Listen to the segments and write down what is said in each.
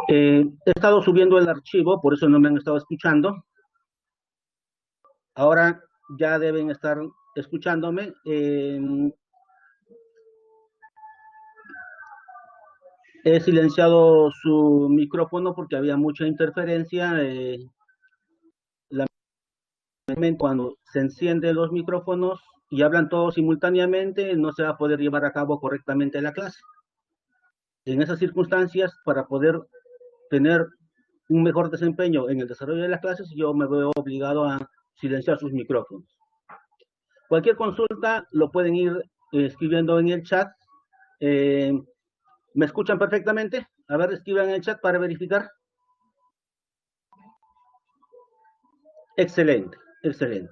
He estado subiendo el archivo, por eso no me han estado escuchando. Ahora ya deben estar escuchándome. He silenciado su micrófono porque había mucha interferencia. Cuando se encienden los micrófonos y hablan todos simultáneamente, no se va a poder llevar a cabo correctamente la clase. En esas circunstancias, para poder tener un mejor desempeño en el desarrollo de las clases, yo me veo obligado a silenciar sus micrófonos. Cualquier consulta lo pueden ir escribiendo en el chat. Eh, ¿Me escuchan perfectamente? A ver, escriban en el chat para verificar. Excelente, excelente.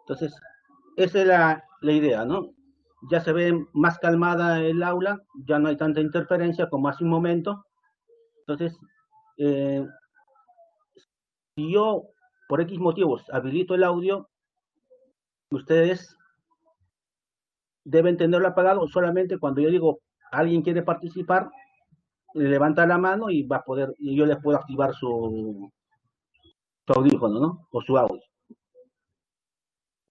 Entonces, esa es la idea, ¿no? Ya se ve más calmada el aula, ya no hay tanta interferencia como hace un momento. Entonces, eh, si yo por X motivos habilito el audio, ustedes deben tenerlo apagado solamente cuando yo digo alguien quiere participar, levanta la mano y va a poder, y yo les puedo activar su audífono, ¿no? O su audio.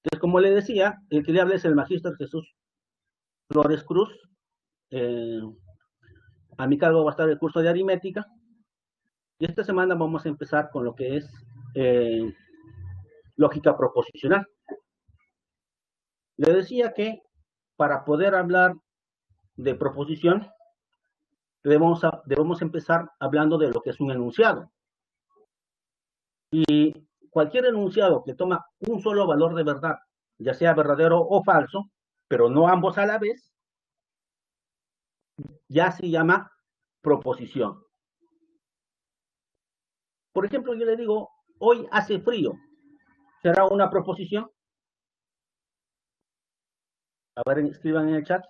Entonces, como le decía, el que le habla es el Magíster Jesús Flores Cruz. Eh, a mi cargo va a estar el curso de aritmética. Y esta semana vamos a empezar con lo que es eh, lógica proposicional. Le decía que para poder hablar de proposición, debemos empezar hablando de lo que es un enunciado. Y cualquier enunciado que toma un solo valor de verdad, ya sea verdadero o falso, pero no ambos a la vez, ya se llama proposición. Por ejemplo, yo le digo, hoy hace frío. ¿Será una proposición? A ver, escriban en el chat.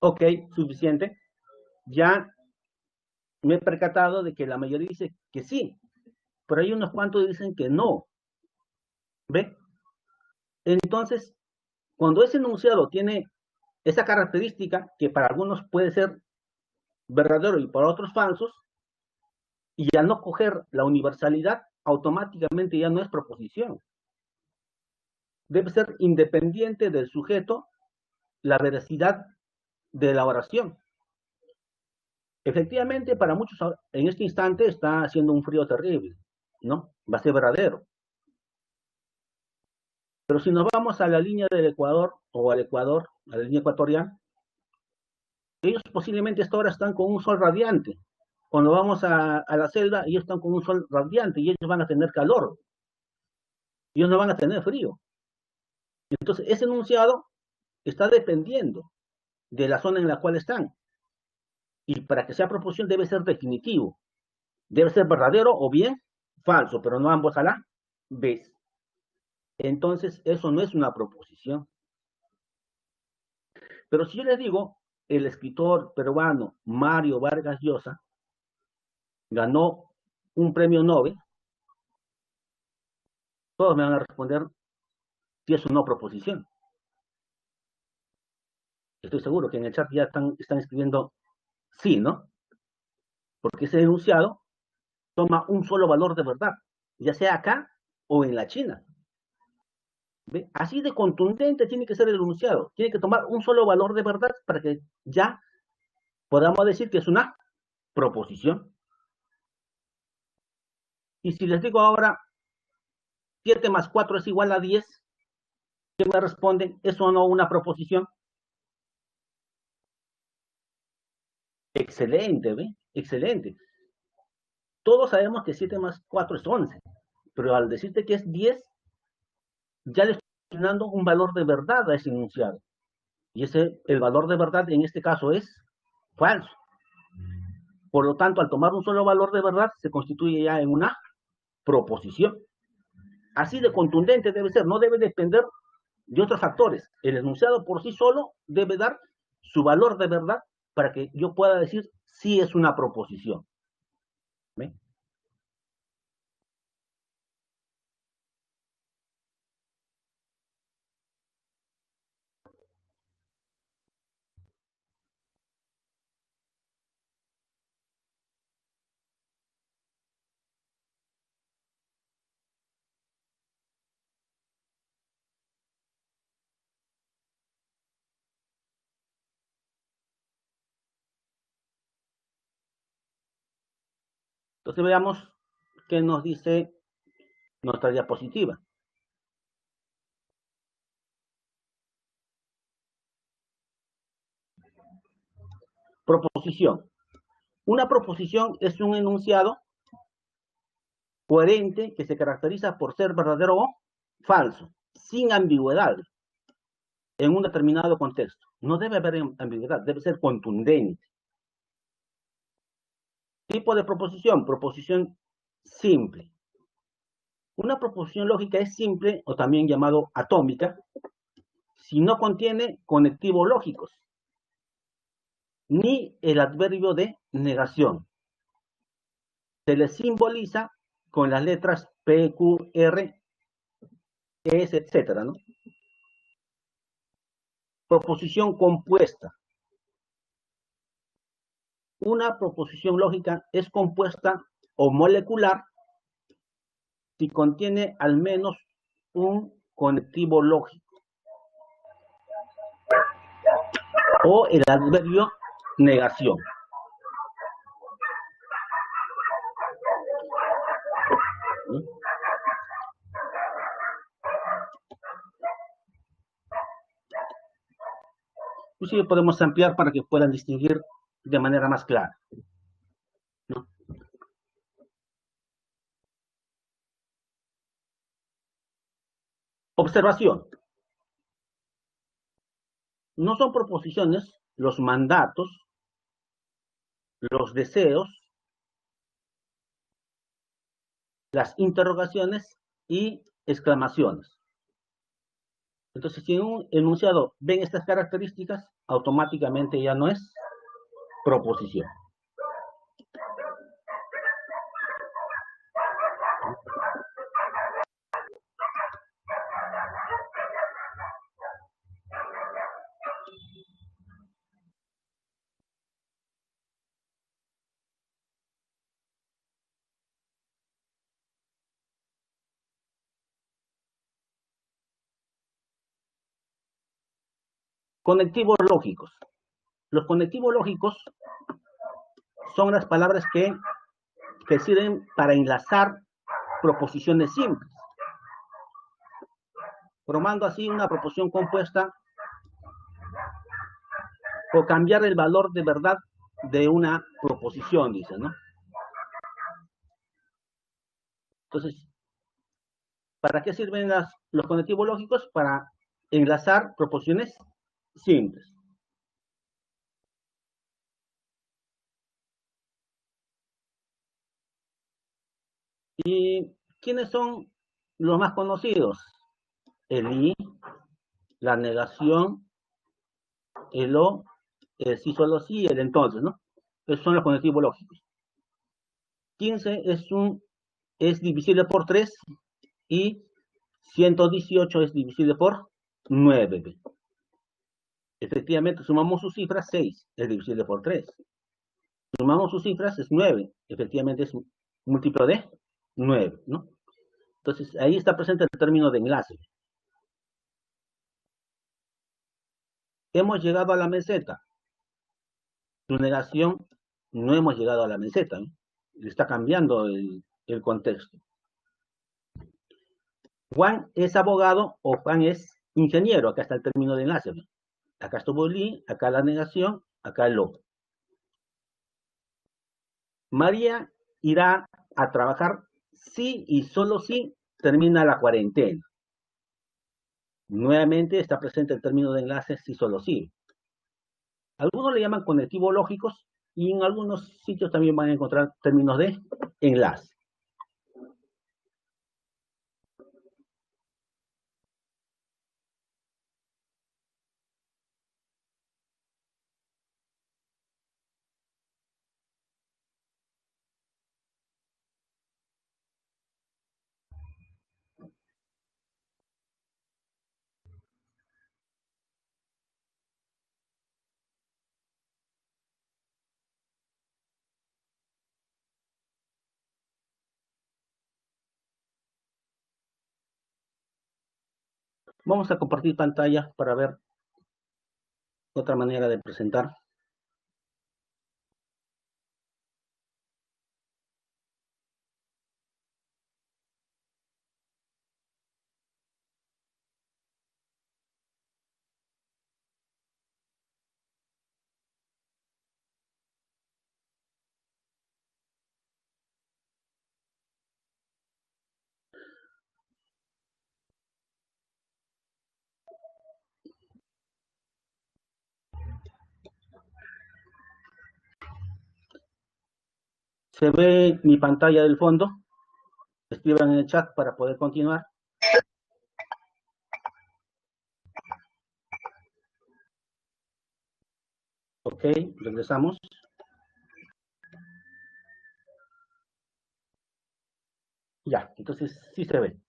Ok, suficiente. Ya me he percatado de que la mayoría dice que sí, pero hay unos cuantos que dicen que no. ¿Ve? Entonces, cuando ese enunciado tiene esa característica, que para algunos puede ser verdadero y para otros falsos, y al no coger la universalidad, automáticamente ya no es proposición. Debe ser independiente del sujeto la veracidad de la oración. Efectivamente, para muchos en este instante está haciendo un frío terrible, ¿no? Va a ser verdadero. Pero si nos vamos a la línea del Ecuador o al Ecuador, a la línea ecuatorial, ellos posiblemente hasta ahora están con un sol radiante. Cuando vamos a la selva, ellos están con un sol radiante y ellos van a tener calor. Ellos no van a tener frío. Entonces, ese enunciado está dependiendo de la zona en la cual están. Y para que sea proposición debe ser definitivo. Debe ser verdadero o bien falso, pero no ambos a la vez. Entonces, eso no es una proposición. Pero si yo les digo, el escritor peruano Mario Vargas Llosa ganó un premio Nobel, todos me van a responder si es una proposición. Estoy seguro que en el chat ya están escribiendo sí, ¿no? Porque ese enunciado toma un solo valor de verdad, ya sea acá o en la China. ¿Ve? Así de contundente tiene que ser el enunciado. Tiene que tomar un solo valor de verdad para que ya podamos decir que es una proposición. Y si les digo ahora 7 más 4 es igual a 10, ¿qué me responden? ¿Eso no una proposición? Excelente, ¿ve? Excelente. Todos sabemos que 7 más 4 es 11, pero al decirte que es 10, ya le estoy dando un valor de verdad a ese enunciado. Y el valor de verdad en este caso es falso. Por lo tanto, al tomar un solo valor de verdad, se constituye ya en una proposición. Así de contundente debe ser, no debe depender de otros factores. El enunciado por sí solo debe dar su valor de verdad para que yo pueda decir si es una proposición. ¿Ve? Entonces veamos qué nos dice nuestra diapositiva. Proposición. Una proposición es un enunciado coherente que se caracteriza por ser verdadero o falso, sin ambigüedad en un determinado contexto. No debe haber ambigüedad, debe ser contundente. Tipo de proposición, proposición simple. Una proposición lógica es simple o también llamado atómica si no contiene conectivos lógicos ni el adverbio de negación. Se le simboliza con las letras P, Q, R, S, etcétera, ¿no? Proposición compuesta. Una proposición lógica es compuesta o molecular si contiene al menos un conectivo lógico o el adverbio negación. Inclusive podemos ampliar para que puedan distinguir de manera más clara, ¿no? Observación. No son proposiciones los mandatos, los deseos, las interrogaciones y exclamaciones. Entonces, si en un enunciado ven estas características, automáticamente ya no es proposición. Conectivos lógicos. Los conectivos lógicos son las palabras que sirven para enlazar proposiciones simples, formando así una proposición compuesta o cambiar el valor de verdad de una proposición, dice, ¿no? Entonces, ¿para qué sirven los conectivos lógicos? Para enlazar proposiciones simples. ¿Y quiénes son los más conocidos? El y, la negación, el o, el sí, solo sí, el entonces, ¿no? Esos son los conectivos lógicos. 15 es divisible por 3 y 118 es divisible por 9. Efectivamente, sumamos sus cifras, 6 es divisible por 3. Sumamos sus cifras, es 9. Efectivamente, es múltiplo de 9, ¿no? Entonces, ahí está presente el término de enlace. Hemos llegado a la meseta. Su negación, no hemos llegado a la meseta, ¿no? Está cambiando el contexto. Juan es abogado o Juan es ingeniero. Acá está el término de enlace, ¿no? Acá estuvo el y, acá la negación, acá el lo. María irá a trabajar si y solo si termina la cuarentena. Nuevamente está presente el término de enlace si solo si. Algunos le llaman conectivos lógicos y en algunos sitios también van a encontrar términos de enlace. Vamos a compartir pantalla para ver otra manera de presentar. Se ve mi pantalla del fondo. Escriban en el chat para poder continuar. Ok, regresamos. Ya, entonces sí se ve.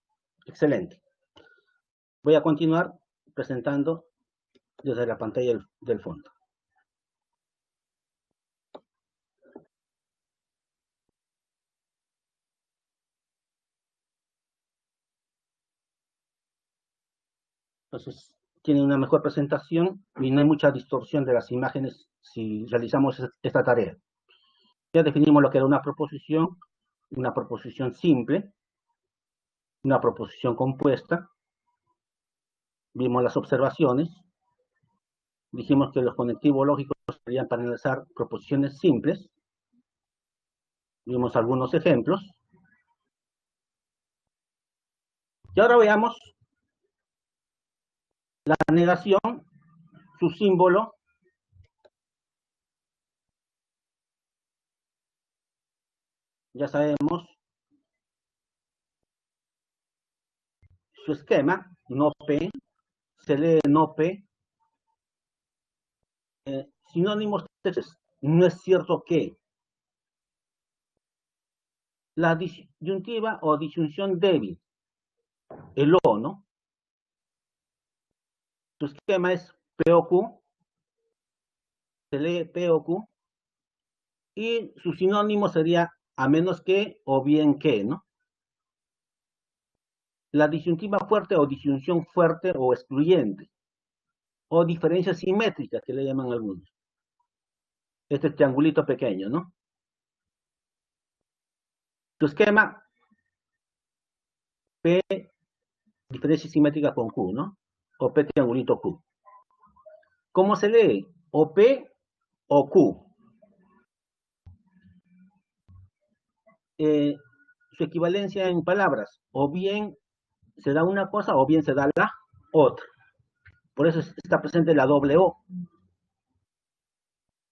Excelente. Voy a continuar presentando desde la pantalla del fondo. Entonces, tiene una mejor presentación y no hay mucha distorsión de las imágenes si realizamos esta tarea. Ya definimos lo que era una proposición simple, una proposición compuesta. Vimos las observaciones. Dijimos que los conectivos lógicos serían para analizar proposiciones simples. Vimos algunos ejemplos. Y ahora veamos la negación, su símbolo. Ya sabemos su esquema, no P, se lee no P. Sinónimos textos, no es cierto que. La disyuntiva o disyunción débil, el O, ¿no? Su esquema es P o Q, se lee P o Q, y su sinónimo sería a menos que o bien que, ¿no? La disyuntiva fuerte o disyunción fuerte o excluyente, o diferencia simétrica, que le llaman algunos. Este triangulito pequeño, ¿no? Su esquema, P, diferencia simétrica con Q, ¿no? O P triangulito Q. ¿Cómo se lee? O P o Q. Su equivalencia en palabras, o bien se da una cosa o bien se da la otra. Por eso está presente la doble O.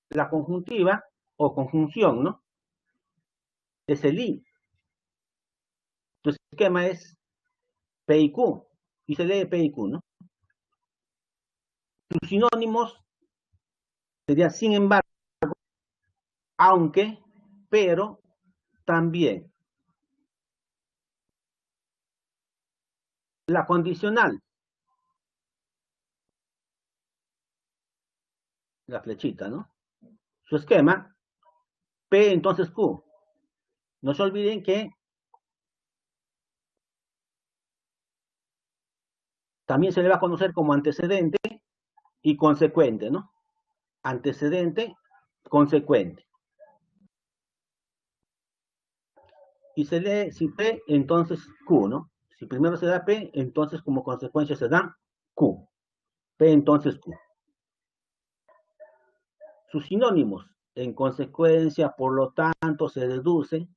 La conjuntiva o conjunción, ¿no? Es el I. Tu esquema es P y Q, y se lee P y Q, ¿no? Sus sinónimos serían sin embargo, aunque, pero, también. La condicional, la flechita, ¿no? Su esquema, P entonces Q. No se olviden que también se le va a conocer como antecedente y consecuente, ¿no? Antecedente, consecuente. Y se lee, si P, entonces Q, ¿no? Si primero se da P, entonces como consecuencia se da Q. P, entonces Q. Sus sinónimos, en consecuencia, por lo tanto, se deduce,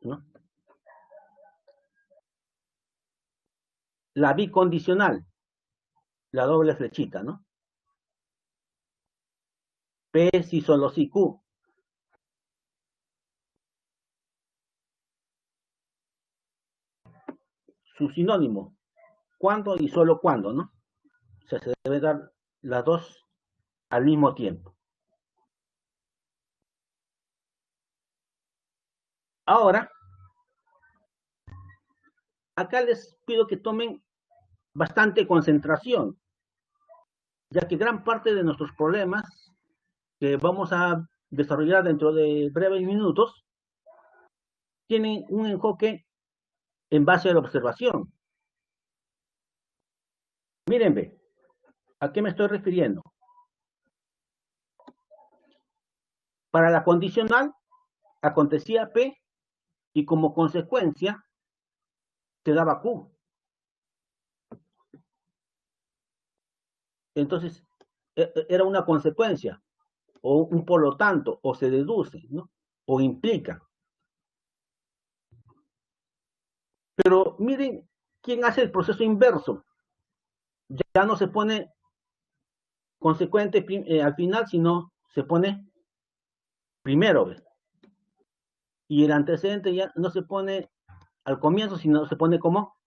¿no? La bicondicional, la doble flechita, ¿no? P si solo si Q. Su sinónimo, cuando y solo cuando, ¿no? O sea, se debe dar las dos al mismo tiempo. Ahora, acá les pido que tomen bastante concentración, ya que gran parte de nuestros problemas que vamos a desarrollar dentro de breves minutos tienen un enfoque en base a la observación. Miren, ve, ¿a qué me estoy refiriendo? Para la condicional acontecía P y como consecuencia te daba Q. Entonces, era una consecuencia, o un por lo tanto, o se deduce, ¿no? O implica. Pero miren quién hace el proceso inverso. Ya no se pone consecuente al final, sino se pone primero, ¿ves? Y el antecedente ya no se pone al comienzo, sino se pone como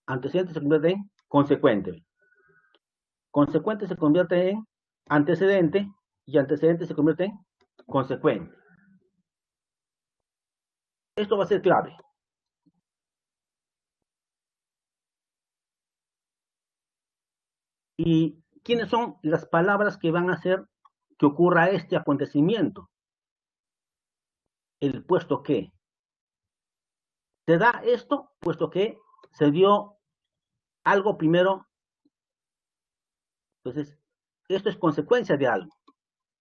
antecedente, se convierte en consecuente. ¿Ves? Consecuente se convierte en antecedente y antecedente se convierte en consecuente. Esto va a ser clave. ¿Y quiénes son las palabras que van a hacer que ocurra este acontecimiento? El puesto que. Se da esto puesto que se dio algo primero. Entonces, esto es consecuencia de algo.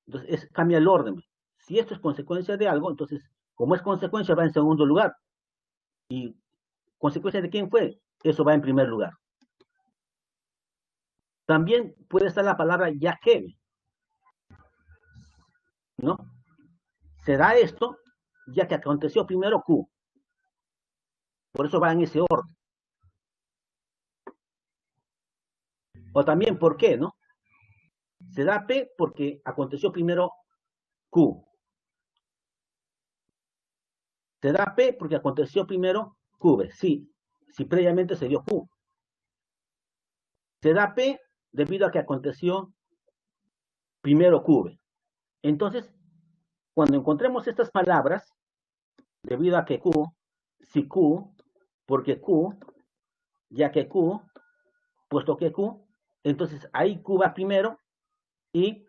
Entonces, cambia el orden. Si esto es consecuencia de algo, entonces, como es consecuencia, va en segundo lugar. ¿Y consecuencia de quién fue? Eso va en primer lugar. También puede estar la palabra ya que, ¿no? Se da esto ya que aconteció primero Q. Por eso va en ese orden. O también, ¿por qué, no? Se da P porque aconteció primero Q. Se da P porque aconteció primero Q. Sí, si previamente se dio Q. Se da P debido a que aconteció primero Q. Entonces, cuando encontremos estas palabras, debido a que Q, si Q, porque Q, ya que Q, puesto que Q, entonces ahí Q va primero y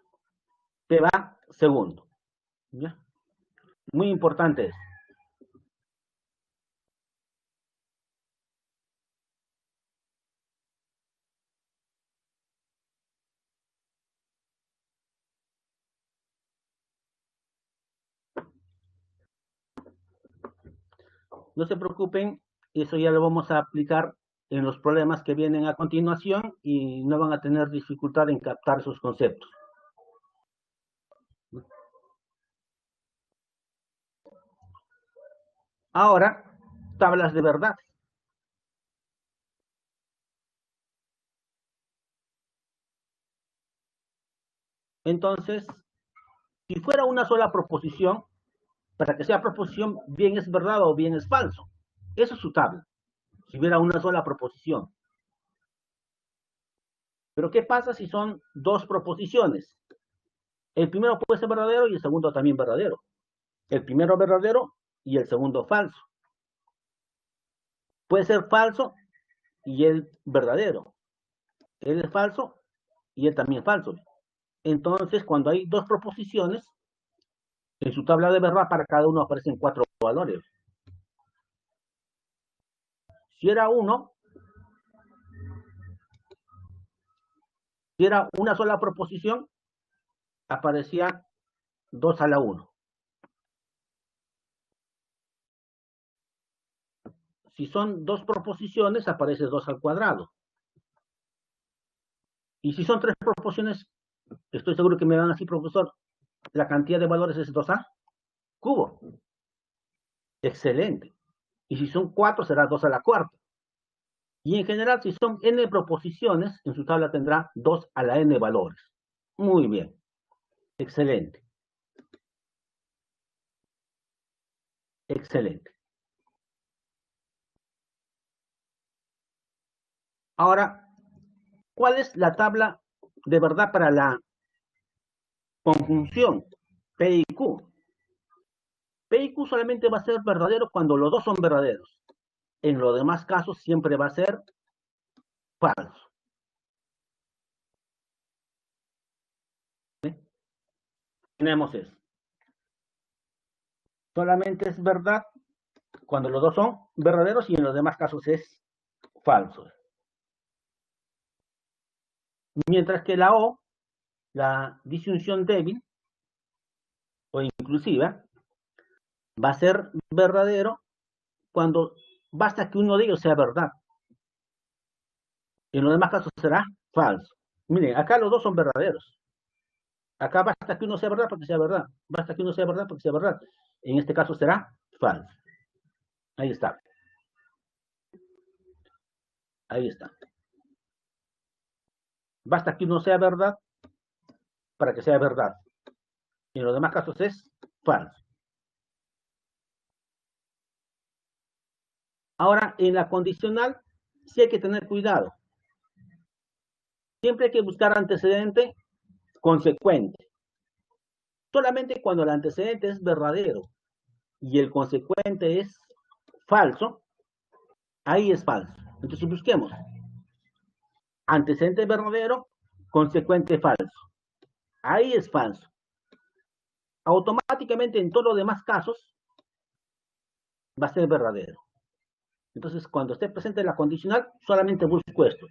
P va segundo. ¿Ya? Muy importante es. No se preocupen, eso ya lo vamos a aplicar en los problemas que vienen a continuación y no van a tener dificultad en captar sus conceptos. Ahora, tablas de verdad. Entonces, si fuera una sola proposición, para que sea proposición, bien es verdad o bien es falso. Eso es su tabla, si hubiera una sola proposición. Pero ¿qué pasa si son dos proposiciones? El primero puede ser verdadero y el segundo también verdadero. El primero verdadero y el segundo falso. Puede ser falso y él verdadero. Él es falso y él también es falso. Entonces, cuando hay dos proposiciones, en su tabla de verdad para cada uno aparecen 4 valores. Si era uno, si era una sola proposición, aparecía 2 a la 1. Si son dos proposiciones, aparece 2 al cuadrado. Y si son tres proposiciones, estoy seguro que me van a decir, profesor, la cantidad de valores es 2a cubo. Excelente. Y si son 4, será 2 a la cuarta. Y en general, si son n proposiciones, en su tabla tendrá 2 a la n valores. Muy bien. Excelente. Excelente. Ahora, ¿cuál es la tabla de verdad para la conjunción P y Q? P y Q solamente va a ser verdadero cuando los dos son verdaderos. En los demás casos siempre va a ser falso. ¿Sí? Tenemos eso. Solamente es verdad cuando los dos son verdaderos y en los demás casos es falso. Mientras que la O, la disyunción débil o inclusiva, va a ser verdadero cuando basta que uno de ellos sea verdad. En los demás casos será falso. Miren, acá los dos son verdaderos. Acá basta que uno sea verdad porque sea verdad. Basta que uno sea verdad porque sea verdad. En este caso será falso. Ahí está. Ahí está. Basta que uno sea verdad para que sea verdad. En los demás casos es falso. Ahora, en la condicional, sí hay que tener cuidado. Siempre hay que buscar antecedente consecuente. Solamente cuando el antecedente es verdadero y el consecuente es falso, ahí es falso. Entonces busquemos antecedente verdadero, consecuente falso. Ahí es falso. Automáticamente en todos los demás casos va a ser verdadero. Entonces, cuando esté presente la condicional, solamente busco esto.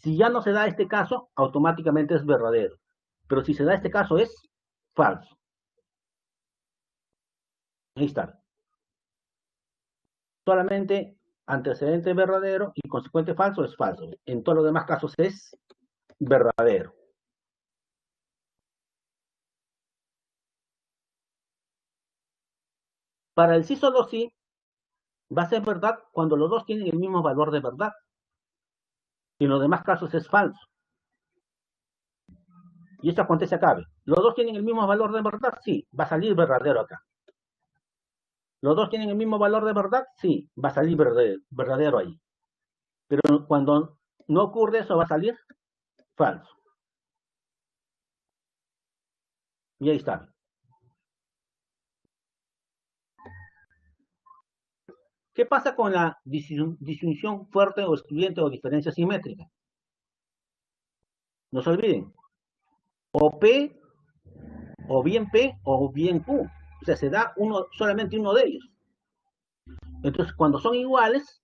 Si ya no se da este caso, automáticamente es verdadero. Pero si se da este caso, es falso. Ahí está. Solamente antecedente verdadero y consecuente falso es falso. En todos los demás casos es verdadero. Para el sí solo sí va a ser verdad cuando los dos tienen el mismo valor de verdad. Y en los demás casos es falso. Y esto acontece acá. ¿Los dos tienen el mismo valor de verdad? Sí, va a salir verdadero acá. ¿Los dos tienen el mismo valor de verdad? Sí, va a salir verdadero ahí. Pero cuando no ocurre eso, va a salir falso. Y ahí está. ¿Qué pasa con la disyunción fuerte o excluyente o diferencia simétrica? No se olviden, o P, o bien P, o bien Q. O sea, se da solamente uno de ellos. Entonces, cuando son iguales,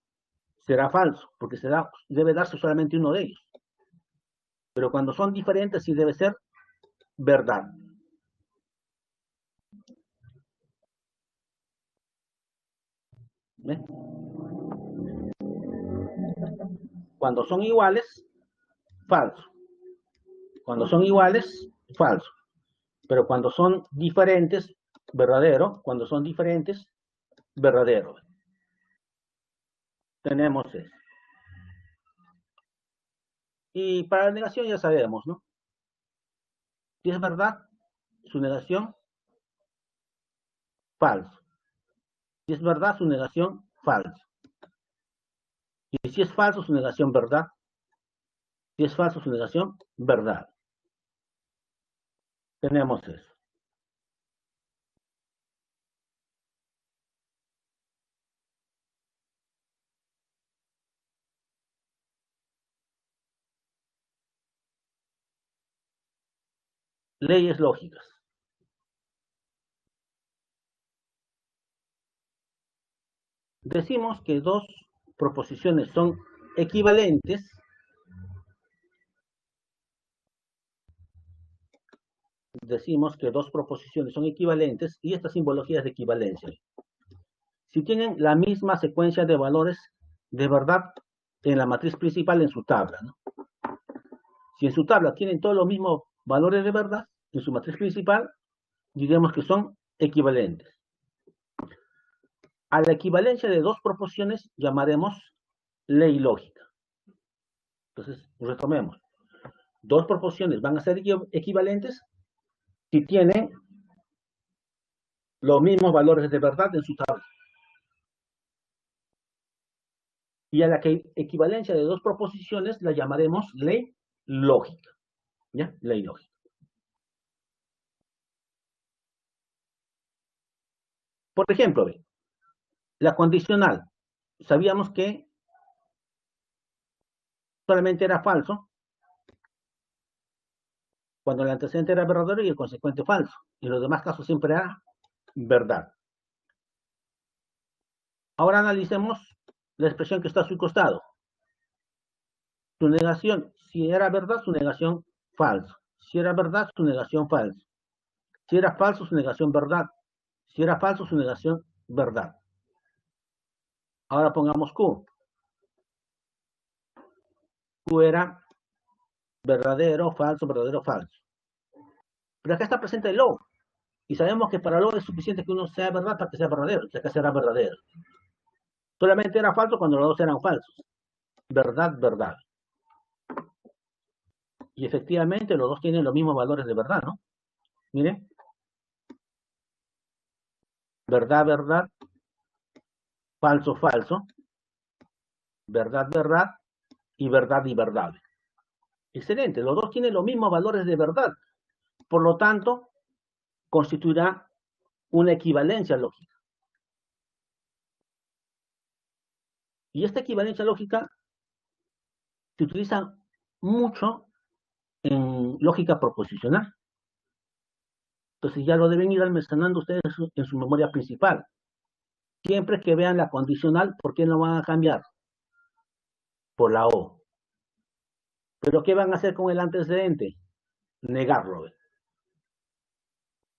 será falso, porque debe darse solamente uno de ellos. Pero cuando son diferentes, sí debe ser verdad. ¿Ven? Cuando son iguales, falso. Cuando son iguales, falso. Pero cuando son diferentes, verdadero. Cuando son diferentes, verdadero. Tenemos eso. Y para la negación ya sabemos, ¿no? Si es verdad, su negación, falso. Si es verdad, su negación, falso. Y si es falso, su negación, verdad. Si es falso, su negación, verdad. Tenemos eso. Leyes lógicas. Decimos que dos proposiciones son equivalentes. Decimos que dos proposiciones son equivalentes y esta simbología es de equivalencia. Si tienen la misma secuencia de valores de verdad en la matriz principal en su tabla, ¿no? Si en su tabla tienen todos los mismos valores de verdad, en su matriz principal, diremos que son equivalentes. A la equivalencia de dos proposiciones llamaremos ley lógica. Entonces, retomemos. Dos proposiciones van a ser equivalentes si tienen los mismos valores de verdad en su tabla. Y a la equivalencia de dos proposiciones la llamaremos ley lógica. ¿Ya? Ley lógica. Por ejemplo, la condicional. Sabíamos que solamente era falso cuando el antecedente era verdadero y el consecuente falso. En los demás casos siempre era verdad. Ahora analicemos la expresión que está a su costado. Su negación, Si era verdad, su negación falso. Si era verdad, su negación falso. Si era falso, su negación verdad. Si era falso, su negación verdad. Ahora pongamos Q. Q era verdadero, falso, verdadero, falso. Pero acá está presente el lo. Y sabemos que para lo es suficiente que uno sea verdad para que sea verdadero. Que acá será verdadero. Solamente era falso cuando los dos eran falsos. Verdad, verdad. Y efectivamente los dos tienen los mismos valores de verdad, ¿no? Miren. Verdad, verdad. Falso, falso. Verdad, verdad. Y verdad y verdad. Excelente. Los dos tienen los mismos valores de verdad. Por lo tanto, constituirá una equivalencia lógica. Y esta equivalencia lógica se utiliza mucho en lógica proposicional. Entonces ya lo deben ir almacenando ustedes en su memoria principal. Siempre que vean la condicional, ¿por qué no van a cambiar? Por la O. ¿Pero qué van a hacer con el antecedente? Negarlo.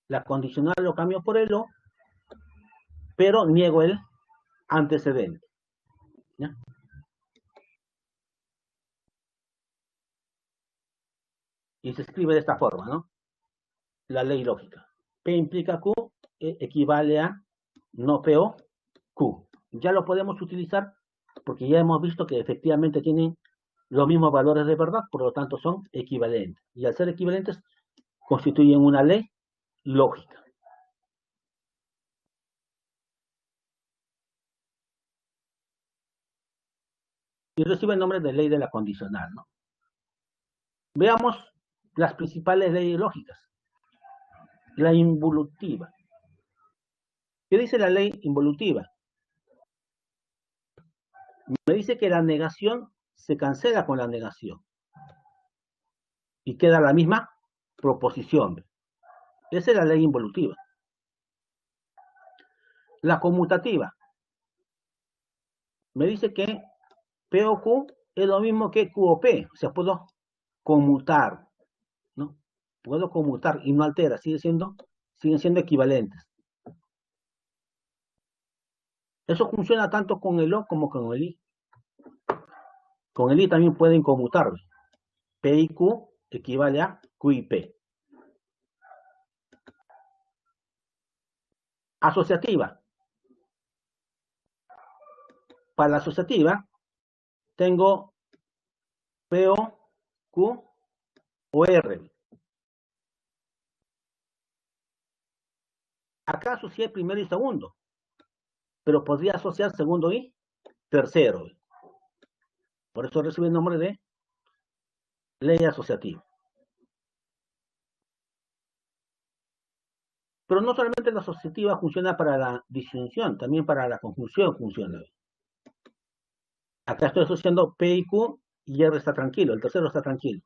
La condicional lo cambio por el O, pero niego el antecedente. ¿Ya? Y se escribe de esta forma, ¿no? La ley lógica. P implica Q equivale a no PO, Q. Ya lo podemos utilizar porque ya hemos visto que efectivamente tienen los mismos valores de verdad, por lo tanto son equivalentes. Y al ser equivalentes, constituyen una ley lógica. Y recibe el nombre de ley de la condicional, ¿no? Veamos las principales leyes lógicas. La involutiva. ¿Qué dice la ley involutiva? Me dice que la negación se cancela con la negación y queda la misma proposición. Esa es la ley involutiva. La conmutativa me dice que P o Q es lo mismo que Q o P. O sea, puedo conmutar, ¿no? Puedo conmutar y no altera, siguen siendo equivalentes. Eso funciona tanto con el O como con el I. Con el I también pueden conmutar. P y Q equivale a Q y P. Asociativa. Para la asociativa tengo P o Q o R. Acá asocié primero y segundo, pero podría asociar segundo y tercero. Por eso recibe el nombre de ley asociativa. Pero no solamente la asociativa funciona para la disyunción, también para la conjunción funciona. Acá estoy asociando P y Q y R está tranquilo, el tercero está tranquilo.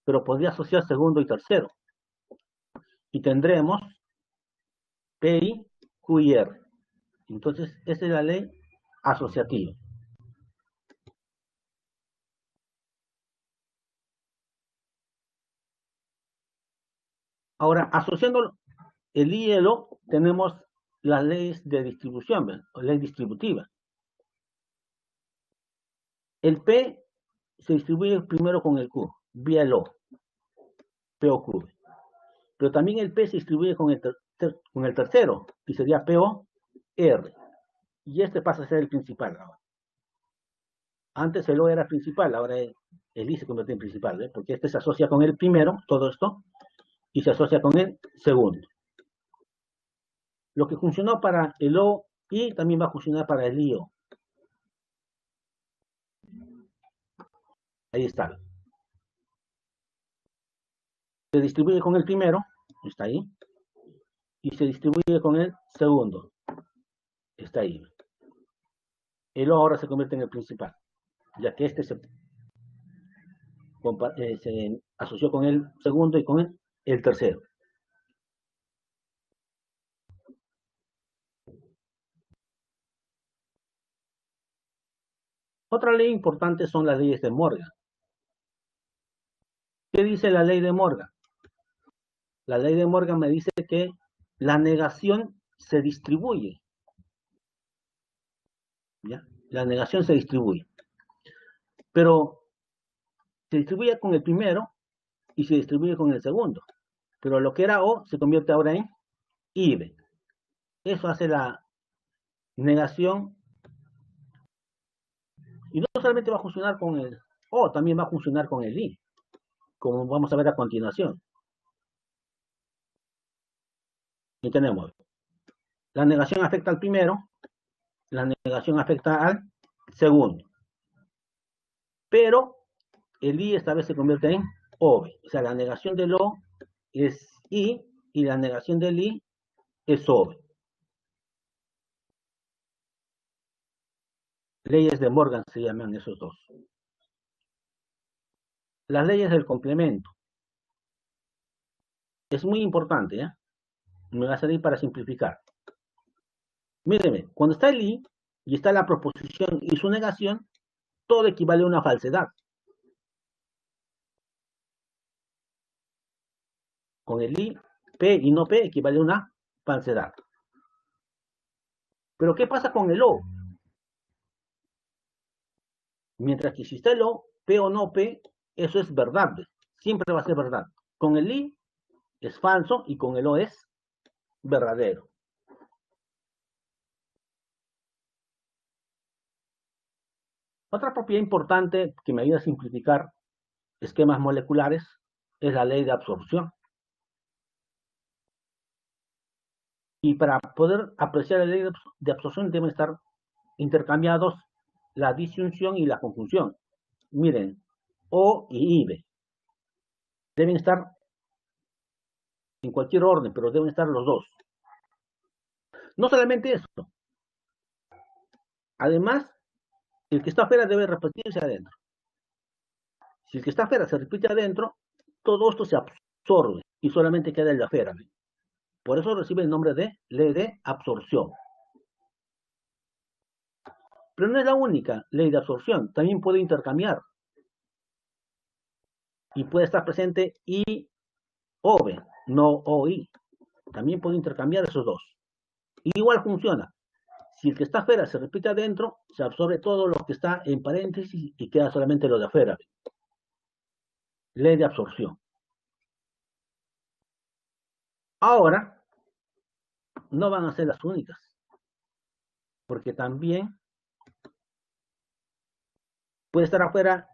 Pero podría asociar segundo y tercero. Y tendremos P y Q y R. Entonces, esa es la ley asociativa. Ahora, asociando el I y el O, tenemos las leyes de distribución, o ley distributiva. El P se distribuye primero con el Q, vía el O, P o Q. Pero también el P se distribuye con el tercero, y sería P o R. Y este pasa a ser el principal ahora. Antes el O era principal, ahora el I se convierte en principal, ¿eh? Porque este se asocia con el primero, todo esto, y se asocia con el segundo. Lo que funcionó para el O I también va a funcionar para el IO. Ahí está. Se distribuye con el primero, está ahí, y se distribuye con el segundo, está ahí. El O ahora se convierte en el principal, ya que este se asoció con el segundo y con el tercero. Otra ley importante son las leyes de Morgan. ¿Qué dice la ley de Morgan? La ley de Morgan me dice que la negación se distribuye, ¿ya? La negación se distribuye, pero se distribuye con el primero y se distribuye con el segundo. Pero lo que era O se convierte ahora en IB. Eso hace la negación y no solamente va a funcionar con el O, también va a funcionar con el I, como vamos a ver a continuación. Y tenemos, la negación afecta al primero, la negación afecta al segundo, pero el I esta vez se convierte en OB. O sea, la negación del O es I y la negación del I es OB. Leyes de Morgan se llaman esos dos. Las leyes del complemento. Es muy importante, ¿eh? Me va a servir para simplificar. Míreme, cuando está el I y está la proposición y su negación, todo equivale a una falsedad. Con el I, P y no P equivale a una falsedad. Pero ¿qué pasa con el O? Mientras que si está el O, P o no P, eso es verdad. Siempre va a ser verdad. Con el I es falso y con el O es verdadero. Otra propiedad importante que me ayuda a simplificar esquemas moleculares es la ley de absorción. Y para poder apreciar la ley de absorción deben estar intercambiados la disyunción y la conjunción. Miren, O y IB deben estar en cualquier orden, pero deben estar los dos. No solamente eso, además, el que está afuera debe repetirse adentro. Si el que está afuera se repite adentro, todo esto se absorbe y solamente queda el de afuera. Por eso recibe el nombre de ley de absorción. Pero no es la única ley de absorción, también puede intercambiar y puede estar presente I, OB, no OI. También puede intercambiar esos dos. Igual funciona. Si el que está afuera se repite adentro, se absorbe todo lo que está en paréntesis y queda solamente lo de afuera. Ley de absorción. Ahora, no van a ser las únicas, porque también puede estar afuera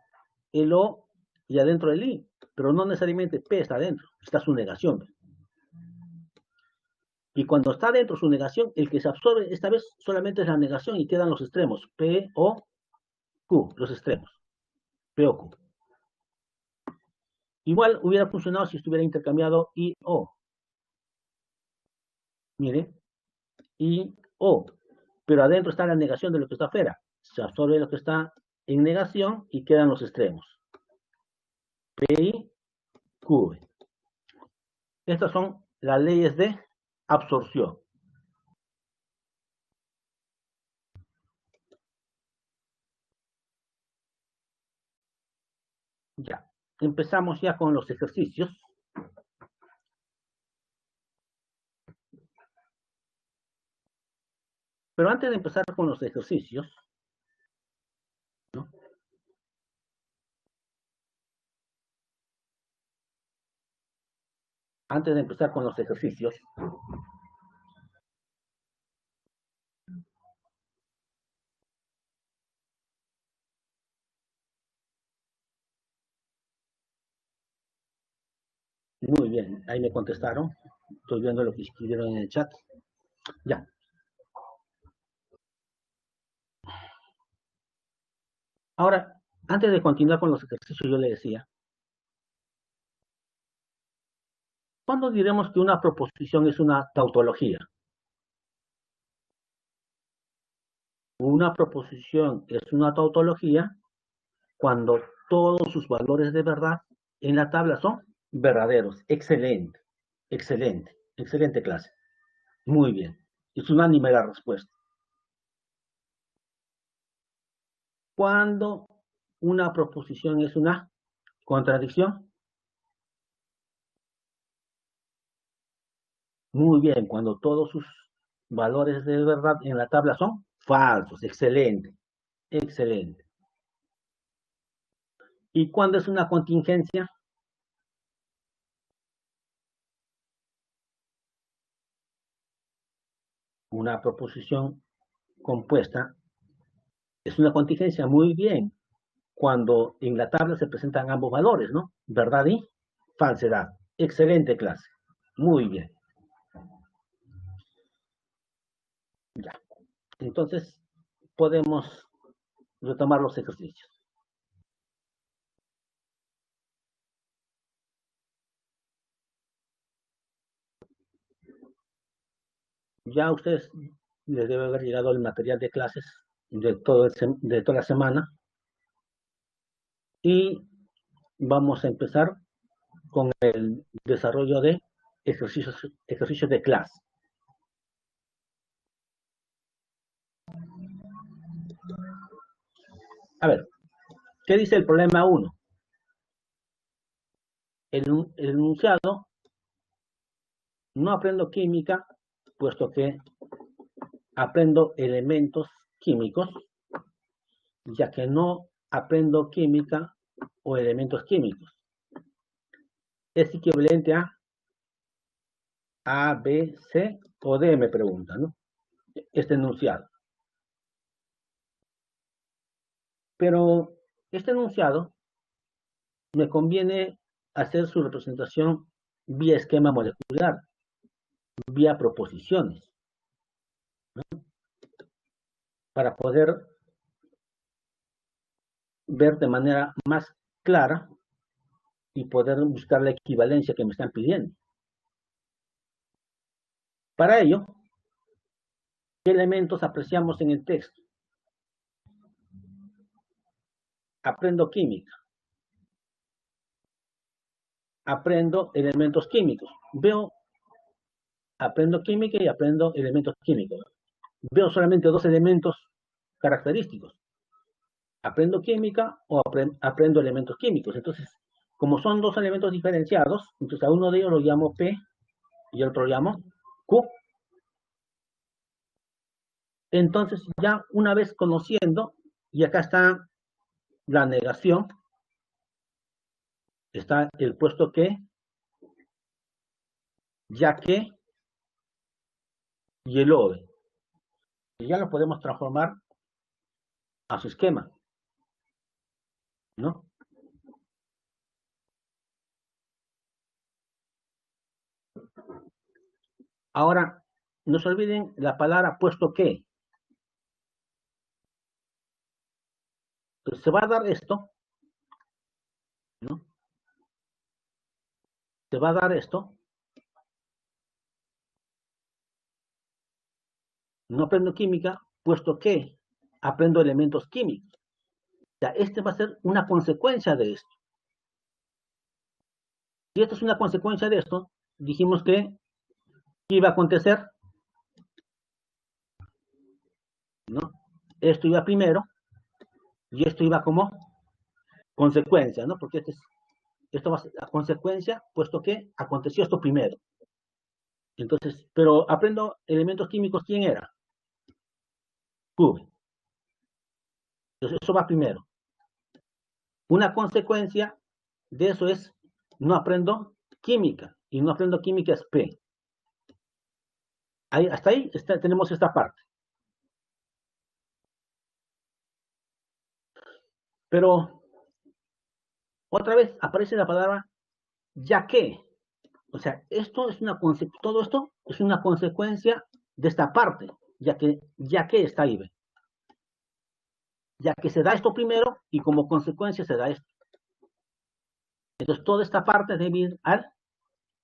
el O y adentro el I, pero no necesariamente P está adentro, está su negación. Y cuando está dentro su negación, el que se absorbe esta vez solamente es la negación y quedan los extremos, P o Q, los extremos, P o Q. Igual hubiera funcionado si estuviera intercambiado I, O. Mire, I, O. Pero adentro está la negación de lo que está afuera. Se absorbe lo que está en negación y quedan los extremos. PI, Q. Estas son las leyes de absorción. Ya, empezamos ya con los ejercicios. Pero antes de empezar con los ejercicios, ¿no? Antes de empezar con los ejercicios, muy bien, ahí me contestaron. Estoy viendo lo que escribieron en el chat. Ya. Ahora, antes de continuar con los ejercicios, yo le decía, ¿cuándo diremos que una proposición es una tautología? Una proposición es una tautología cuando todos sus valores de verdad en la tabla son verdaderos. Excelente, excelente, excelente clase. Muy bien. Es unánime la respuesta. Cuando una proposición es una contradicción, Muy bien, cuando todos sus valores de verdad en la tabla son falsos. Excelente, excelente. ¿Y cuándo es una contingencia? Una proposición compuesta es una contingencia. Muy bien. Cuando en la tabla se presentan ambos valores, ¿no? Verdad y falsedad. Excelente clase. Muy bien. Ya. Entonces, podemos retomar los ejercicios. Ya a ustedes les debe haber llegado el material de clases de toda la semana y vamos a empezar con el desarrollo de ejercicios de clase. A ver, ¿qué dice el problema 1? El enunciado: no aprendo química, puesto que aprendo elementos químicos, ya que no aprendo química o elementos químicos. Es equivalente a B, C o D, me pregunta, ¿no? Este enunciado. Pero este enunciado me conviene hacer su representación vía esquema molecular, vía proposiciones, ¿no? Para poder ver de manera más clara y poder buscar la equivalencia que me están pidiendo. Para ello, ¿qué elementos apreciamos en el texto? Aprendo química. Aprendo elementos químicos. Aprendo química y aprendo elementos químicos. Veo solamente dos elementos característicos. Aprendo química o aprendo elementos químicos. Entonces, como son dos elementos diferenciados, entonces a uno de ellos lo llamo P y al otro lo llamo Q. Entonces, ya una vez conociendo, y acá está la negación, está el puesto que, ya que y el OVE. Y ya lo podemos transformar a su esquema, ¿no? Ahora, no se olviden la palabra puesto que. Entonces, se va a dar esto, ¿no? Se va a dar esto. No aprendo química, puesto que aprendo elementos químicos. O sea, este va a ser una consecuencia de esto. Si esto es una consecuencia de esto, dijimos que iba a acontecer, ¿no? Esto iba primero y esto iba como consecuencia, ¿no? Porque esto va a ser la consecuencia, puesto que aconteció esto primero. Entonces, pero aprendo elementos químicos, ¿quién era? Q. Entonces, eso va primero. Una consecuencia de eso es, no aprendo química, y no aprendo química es P. Hasta ahí tenemos esta parte. Pero otra vez aparece la palabra ya que. O sea, todo esto es una consecuencia de esta parte, ya que está ahí, ¿ve? Ya que se da esto primero y como consecuencia se da esto. Entonces, toda esta parte debe ir al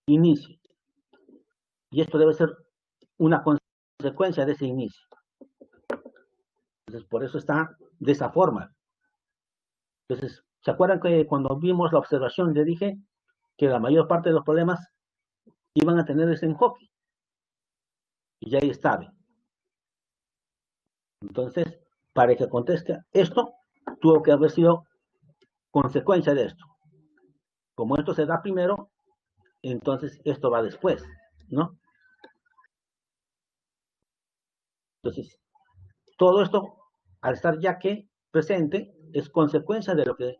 inicio. Y esto debe ser una consecuencia de ese inicio. Entonces, por eso está de esa forma. Entonces, ¿se acuerdan que cuando vimos la observación le dije que la mayor parte de los problemas iban a tener ese enfoque? Y ya ahí está. Entonces, para que conteste esto, tuvo que haber sido consecuencia de esto. Como esto se da primero, entonces esto va después, ¿no? Entonces, todo esto, al estar ya que presente, es consecuencia de lo que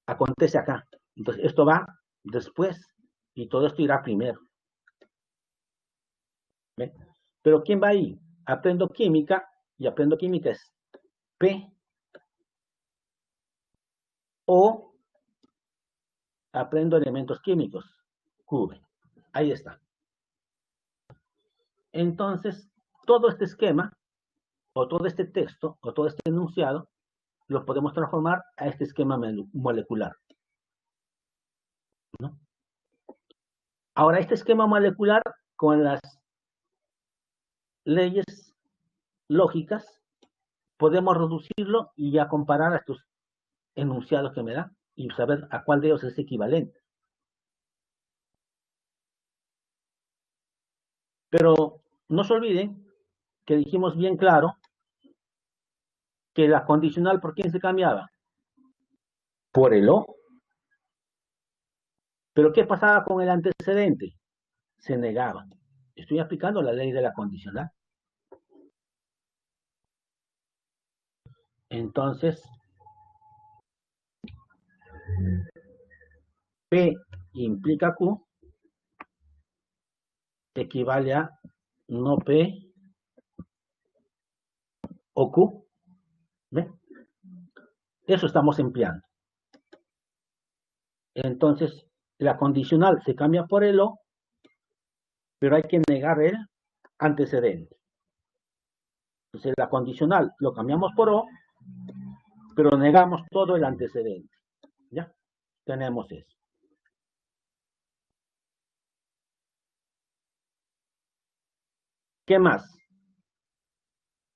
acontece acá. Entonces, esto va después y todo esto irá primero. ¿Ve? Pero ¿quién va ahí? Aprendo química y aprendo química es P o aprendo elementos químicos, Q. Ahí está. Entonces, todo este esquema, o todo este texto, o todo este enunciado, lo podemos transformar a este esquema molecular, ¿no? Ahora, este esquema molecular, con las leyes lógicas, podemos reducirlo y ya comparar a estos enunciados que me da y saber a cuál de ellos es equivalente. Pero no se olviden que dijimos bien claro que la condicional, ¿por quién se cambiaba? Por el O. Pero ¿qué pasaba con el antecedente? Se negaba. Estoy aplicando la ley de la condicional. Entonces, P implica Q equivale a no P o Q. ¿Ve? Eso estamos empleando. Entonces, la condicional se cambia por el O, pero hay que negar el antecedente. Entonces, la condicional lo cambiamos por O, pero negamos todo el antecedente. ¿Ya? Tenemos eso. ¿Qué más?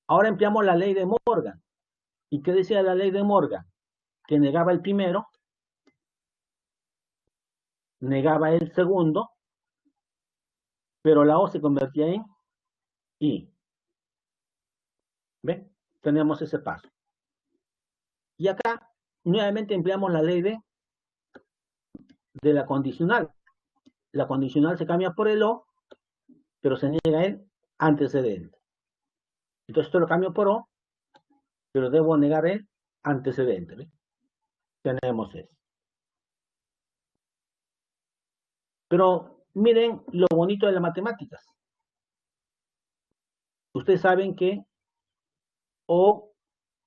Ahora empleamos la ley de Morgan. ¿Y qué decía la ley de Morgan? Que negaba el primero, negaba el segundo, pero la O se convertía en I. ¿Ve? Tenemos ese paso. Y acá nuevamente empleamos la ley de la condicional. La condicional se cambia por el O, pero se niega el antecedente. Entonces esto lo cambio por O, pero debo negar el antecedente. ¿Ve? Tenemos eso. Pero miren lo bonito de las matemáticas. Ustedes saben que O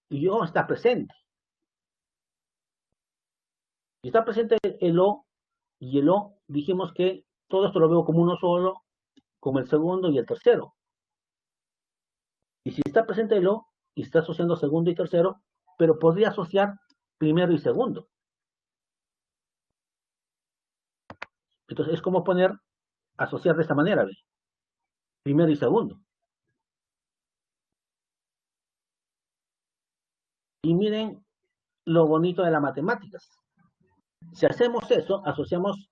y O está presente. Y está presente el O y el O. Dijimos que todo esto lo veo como uno solo, como el segundo y el tercero. Y si está presente el O y está asociando segundo y tercero, pero podría asociar primero y segundo. Entonces es como poner, asociar de esta manera, ¿ves? Primero y segundo. Y miren lo bonito de las matemáticas. Si hacemos eso, asociamos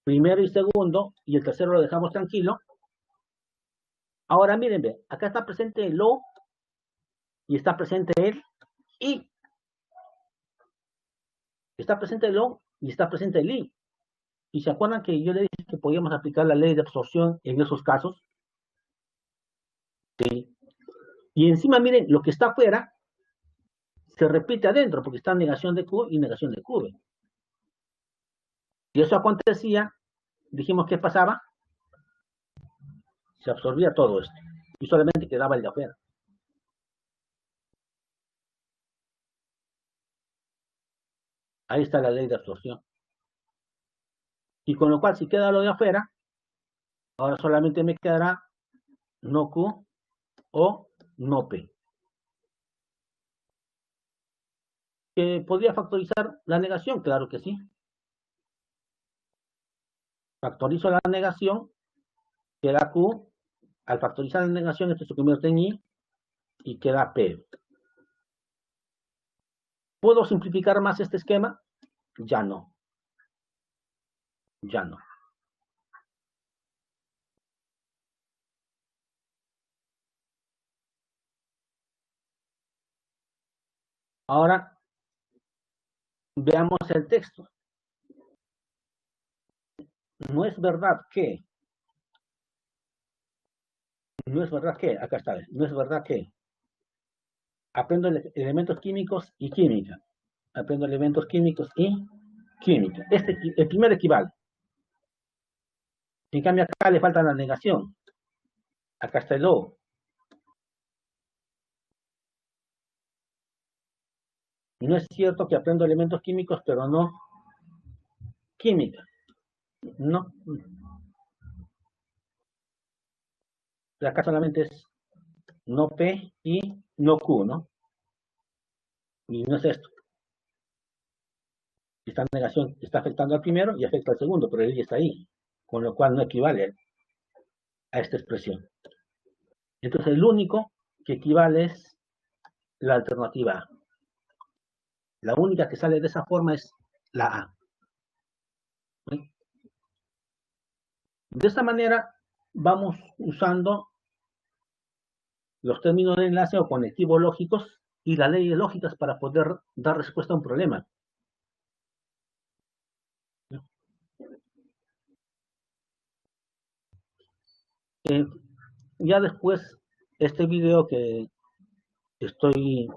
primero y segundo y el tercero lo dejamos tranquilo. Ahora miren, ve, acá está presente el O y está presente el I. Está presente el O y está presente el I. ¿Y se acuerdan que yo le dije que podíamos aplicar la ley de absorción en esos casos? Sí. Y encima, miren, lo que está afuera se repite adentro, porque está negación de Q y negación de Q. Y eso acontecía, dijimos que pasaba, se absorbía todo esto. Y solamente quedaba el de afuera. Ahí está la ley de absorción. Y con lo cual, si queda lo de afuera, ahora solamente me quedará no Q o no P. ¿Que podría factorizar la negación? Claro que sí. Factorizo la negación, queda Q. Al factorizar la negación, esto se convierte en I y queda P. ¿Puedo simplificar más este esquema? Ya no. Ya no. Ahora veamos el texto. No es verdad que No es verdad que, acá está, no es verdad que aprendo elementos químicos y química. Aprendo elementos químicos y química. El primero equivale. En cambio, acá le falta la negación. Acá está el O. No es cierto que aprendo elementos químicos, pero no química. No. Acá solamente es no P y no Q, ¿no? Y no es esto. Esta negación está afectando al primero y afecta al segundo, pero él ya está ahí. Con lo cual no equivale a esta expresión. Entonces el único que equivale es la alternativa A. La única que sale de esa forma es la A. ¿Sí? De esta manera vamos usando los términos de enlace o conectivos lógicos y las leyes lógicas para poder dar respuesta a un problema. Eh, ya después, este video que estoy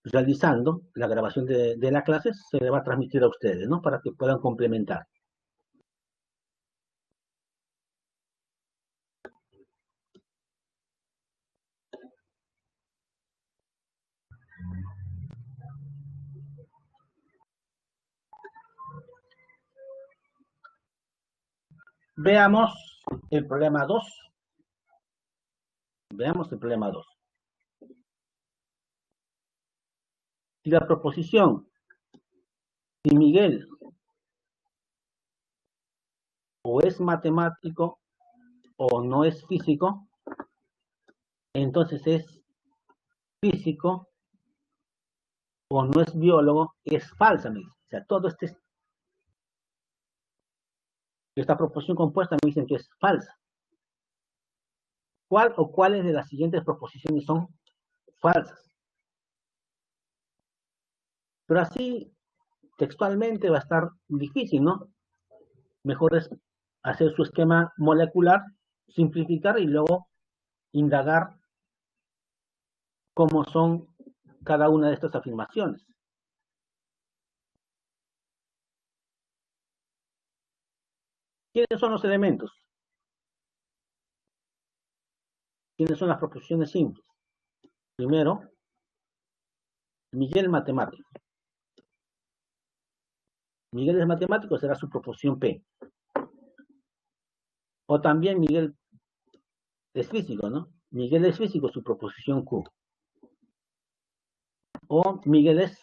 realizando, la grabación de la clase, se le va a transmitir a ustedes, ¿no? Para que puedan complementar. Veamos el problema 2. Veamos el problema 2. Si la proposición, si Miguel o es matemático o no es físico, entonces es físico o no es biólogo, es falsa, me dice. O sea, todo esta proposición compuesta me dicen que es falsa. ¿Cuál o cuáles de las siguientes proposiciones son falsas? Pero así, textualmente va a estar difícil, ¿no? Mejor es hacer su esquema molecular, simplificar y luego indagar cómo son cada una de estas afirmaciones. ¿Quiénes son los elementos? ¿Quiénes son las proposiciones simples? Primero, Miguel matemático. Miguel es matemático, será su proposición P. O también Miguel es físico, ¿no? Miguel es físico, su proposición Q. O Miguel es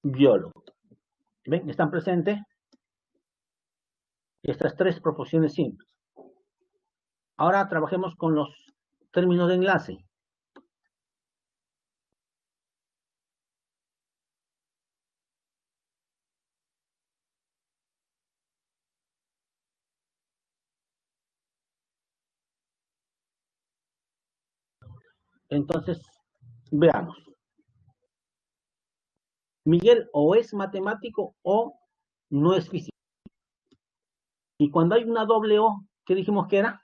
biólogo. ¿Ven? Están presentes estas tres proposiciones simples. Ahora trabajemos con los términos de enlace. Entonces, veamos. Miguel o es matemático o no es físico. Y cuando hay una doble O, ¿qué dijimos que era?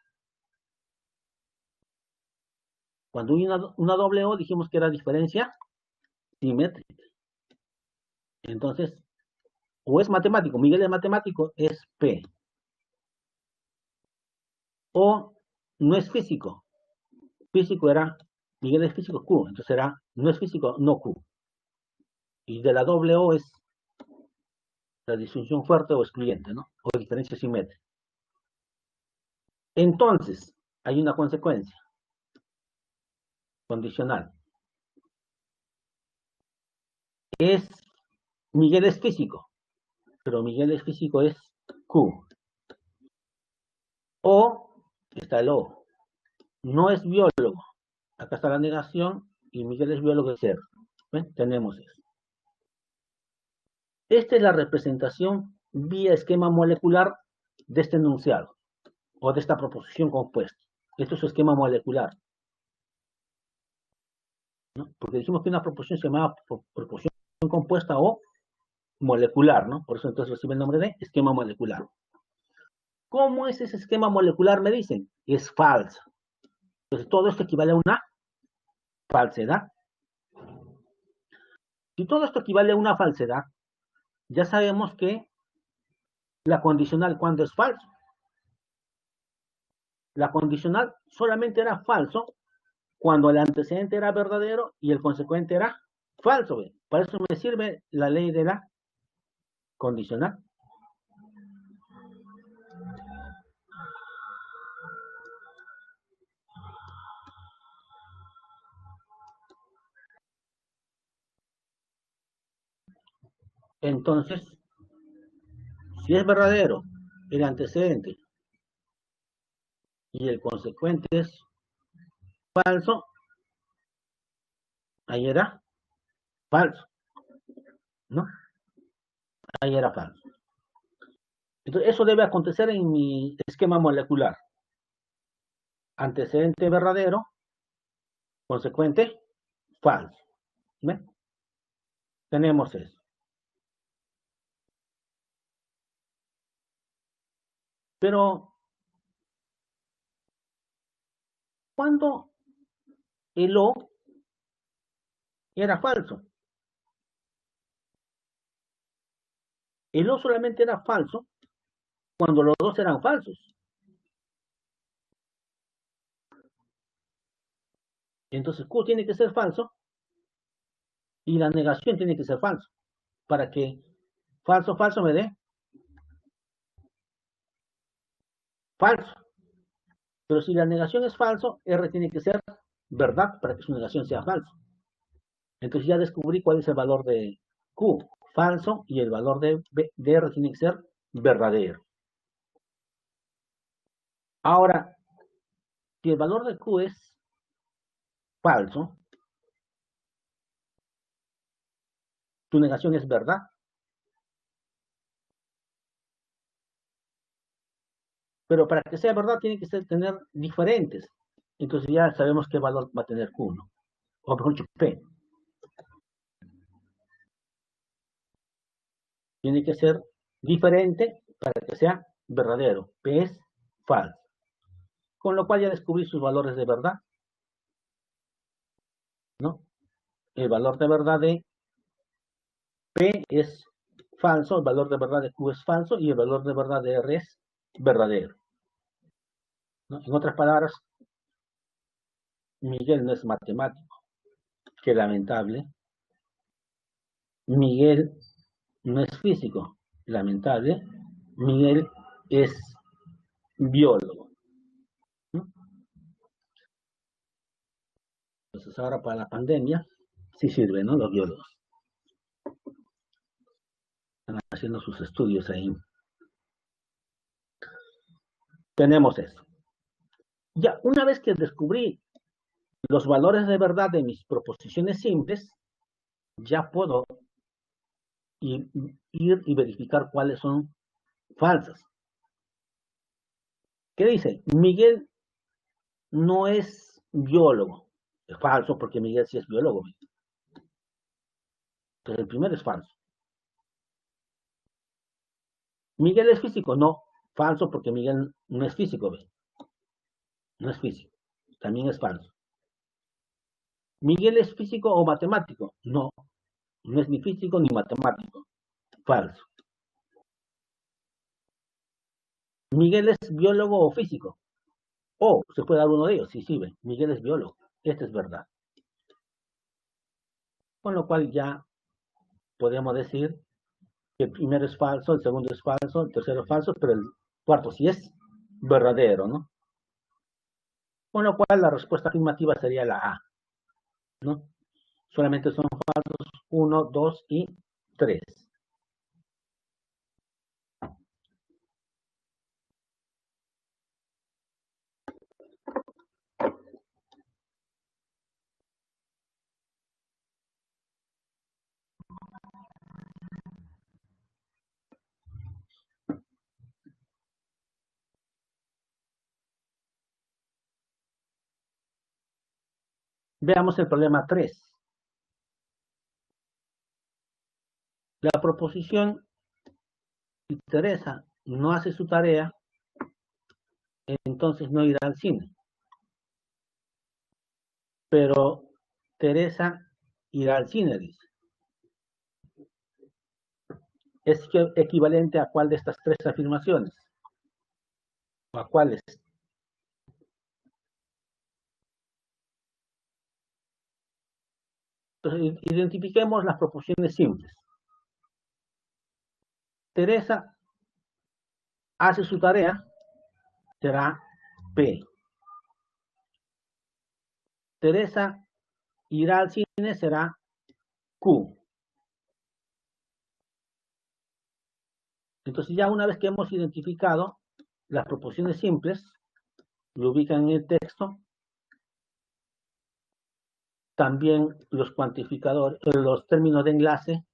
Cuando hay una doble O, dijimos que era diferencia simétrica. Entonces, o es matemático, Miguel es matemático, es P. O no es físico. Físico era, Miguel es físico, Q. Entonces era, no es físico, no Q. Y de la doble O es la disyunción fuerte o excluyente, ¿no? O diferencia simétrica. Entonces, hay una consecuencia condicional. Es, Miguel es físico, pero Miguel es físico es Q. O, está el O, no es biólogo. Acá está la negación y Miguel es biólogo de ser. ¿Ven? Tenemos eso. Esta es la representación vía esquema molecular de este enunciado o de esta proposición compuesta. Esto es su esquema molecular, ¿no? Porque dijimos que una proposición se llamaba proposición compuesta o molecular, ¿no? Por eso entonces recibe el nombre de esquema molecular. ¿Cómo es ese esquema molecular? Me dicen, es falso. Entonces, todo esto equivale a una falsedad. Si todo esto equivale a una falsedad, ya sabemos que la condicional, ¿cuándo es falso? La condicional solamente era falso cuando el antecedente era verdadero y el consecuente era falso. ¿Ve? Para eso me sirve la ley de la condicional. Entonces, si es verdadero el antecedente y el consecuente es falso, ahí era falso, ¿no? Ahí era falso. Entonces, eso debe acontecer en mi esquema molecular. Antecedente verdadero, consecuente falso. ¿Ve? Tenemos eso. Pero, ¿cuándo el O era falso? El O solamente era falso cuando los dos eran falsos. Entonces Q tiene que ser falso y la negación tiene que ser falso. Para que falso, falso me dé falso. Pero si la negación es falso, R tiene que ser verdad para que su negación sea falso. Entonces ya descubrí cuál es el valor de Q, falso, y el valor de R tiene que ser verdadero. Ahora, si el valor de Q es falso, tu negación es verdad. Pero para que sea verdad tiene que tener diferentes. Entonces ya sabemos qué valor va a tener Q, ¿no? O mejor dicho, P. Tiene que ser diferente para que sea verdadero. P es falso. Con lo cual ya descubrí sus valores de verdad, ¿no? El valor de verdad de P es falso, el valor de verdad de Q es falso y el valor de verdad de R es verdadero, ¿no? En otras palabras, Miguel no es matemático. Qué lamentable. Miguel no es físico. Lamentable. Miguel es biólogo, ¿no? Entonces ahora para la pandemia sí sirve, ¿no? Los biólogos están haciendo sus estudios ahí. Tenemos eso. Ya, una vez que descubrí los valores de verdad de mis proposiciones simples, ya puedo ir y verificar cuáles son falsas. ¿Qué dice? Miguel no es biólogo. Es falso porque Miguel sí es biólogo. Entonces el primero es falso. Miguel es físico. No, falso porque Miguel no es físico. No es físico. También es falso. Miguel es físico o matemático. No, no es ni físico ni matemático. Falso. Miguel es biólogo o físico. O se puede dar uno de ellos. Sí, sí, ve. Miguel es biólogo. Esta es verdad. Con lo cual ya podemos decir que el primero es falso, el segundo es falso, el tercero es falso, pero el cuarto sí es verdadero, ¿no? Con lo cual la respuesta afirmativa sería la A, ¿no? Solamente son falsos 1, 2 y 3. Veamos el problema 3. La proposición, si Teresa no hace su tarea, entonces no irá al cine. pero Teresa irá al cine, dice. ¿Es equivalente a cuál de estas tres afirmaciones? ¿O a cuáles? Entonces, identifiquemos las proporciones simples. Teresa hace su tarea, será P. Teresa irá al cine, será Q. Entonces, ya una vez que hemos identificado las proporciones simples, lo ubican en el texto, también los cuantificadores, los términos de enlace,